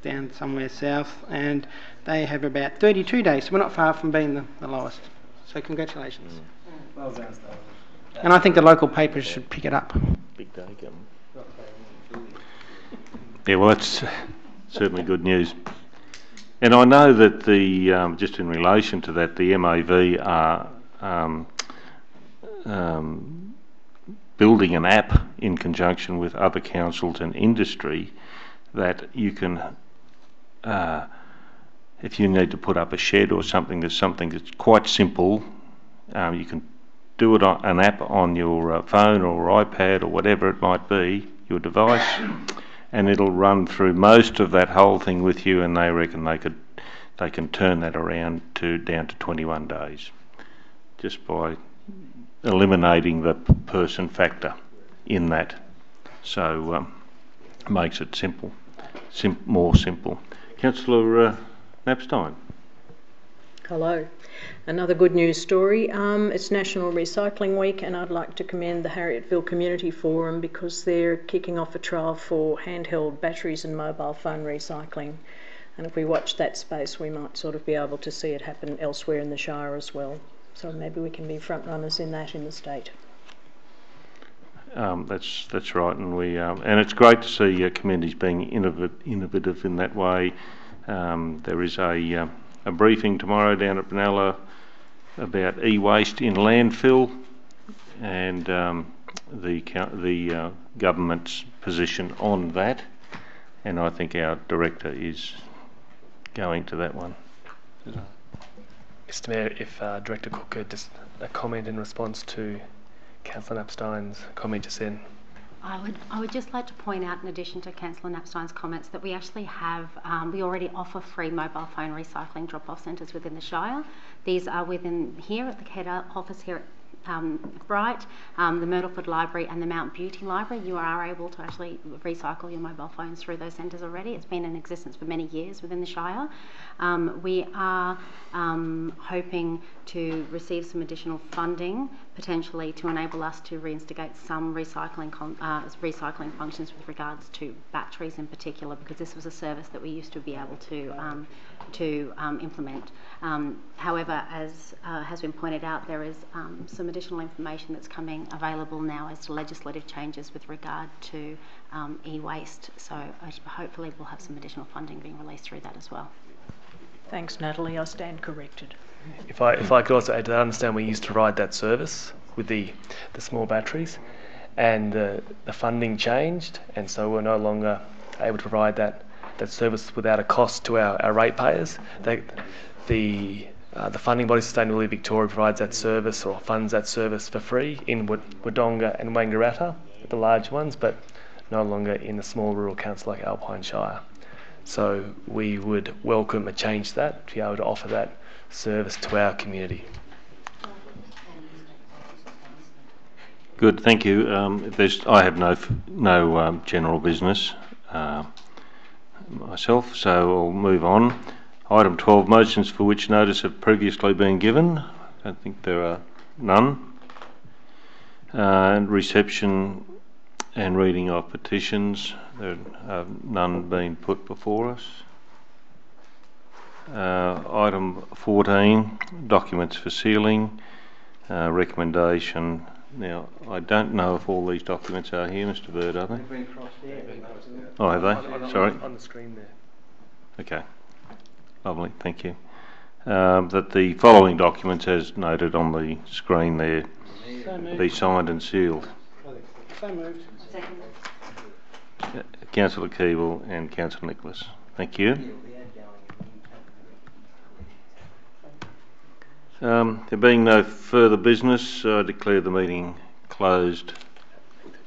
Speaker 4: down somewhere south, and they have about 32 days. So we're not far from being the lowest. So congratulations.
Speaker 13: Well done.
Speaker 4: And I think the local papers should pick it up.
Speaker 3: Big day coming. Yeah, well, that's certainly good news. And I know that the just in relation to that, the MAV are building an app in conjunction with other councils and industry that you can, if you need to put up a shed or something that's quite simple, you can do it on an app on your phone or iPad or whatever it might be, your device, and it'll run through most of that whole thing with you, and they reckon they can turn that around down to 21 days just by eliminating the person factor in that. So makes it simple, more simple. Councillor Knapstein.
Speaker 2: Hello. Another good news story. It's National Recycling Week, and I'd like to commend the Harrietville Community Forum because they're kicking off a trial for handheld batteries and mobile phone recycling. And if we watch that space, we might sort of be able to see it happen elsewhere in the Shire as well. So maybe we can be front runners in that in the state.
Speaker 3: That's right, and and it's great to see communities being innovative in that way. There is a briefing tomorrow down at Brunella about e-waste in landfill and the government's position on that, and I think our director is going to that one.
Speaker 1: Mr Mayor, if Director Cook could just a comment in response to Councillor Knapstein's comment just then.
Speaker 8: I would just like to point out, in addition to Councillor Knapstein's comments, that we actually have, we already offer free mobile phone recycling drop-off centres within the Shire. These are within here at the head office here at Bright, the Myrtleford Library and the Mount Beauty Library. You are able to actually recycle your mobile phones through those centres already. It's been in existence for many years within the Shire. We are hoping to receive some additional funding, potentially to enable us to reinstigate some recycling functions with regards to batteries in particular, because this was a service that we used to be able to implement. However, as has been pointed out, there is some additional information that's coming available now as to legislative changes with regard to e-waste. So hopefully we'll have some additional funding being released through that as well.
Speaker 2: Thanks, Natalie. I stand corrected.
Speaker 1: If I could also add to that, I understand we used to provide that service with the small batteries, and the funding changed, and so we're no longer able to provide that service without a cost to our ratepayers. The funding body Sustainability Victoria provides that service or funds that service for free in Wodonga and Wangaratta, the large ones, but no longer in a small rural council like Alpine Shire. So we would welcome a change to that, to be able to offer that service to our community.
Speaker 3: Good, thank you. I have no general business myself, so I'll move on. Item 12, motions for which notice have previously been given. I don't think there are none. And reception and reading of petitions. There are none being put before us. Item 14, documents for sealing. Recommendation. Now, I don't know if all these documents are here, Mr. Bird, are they?
Speaker 13: They've been crossed there.
Speaker 3: Oh, have they? Sorry.
Speaker 1: On the screen there.
Speaker 3: Okay. Lovely, thank you. that the following documents, as noted on the screen there, be signed and sealed.
Speaker 4: So moved.
Speaker 3: Councillor Keeble and Councillor Nicholas. Thank you. There being no further business, I declare the meeting closed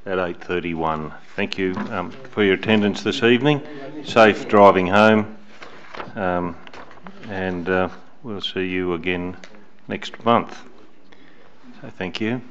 Speaker 3: at 8:31. Thank you for your attendance this evening. Safe driving home, and we'll see you again next month. So thank you.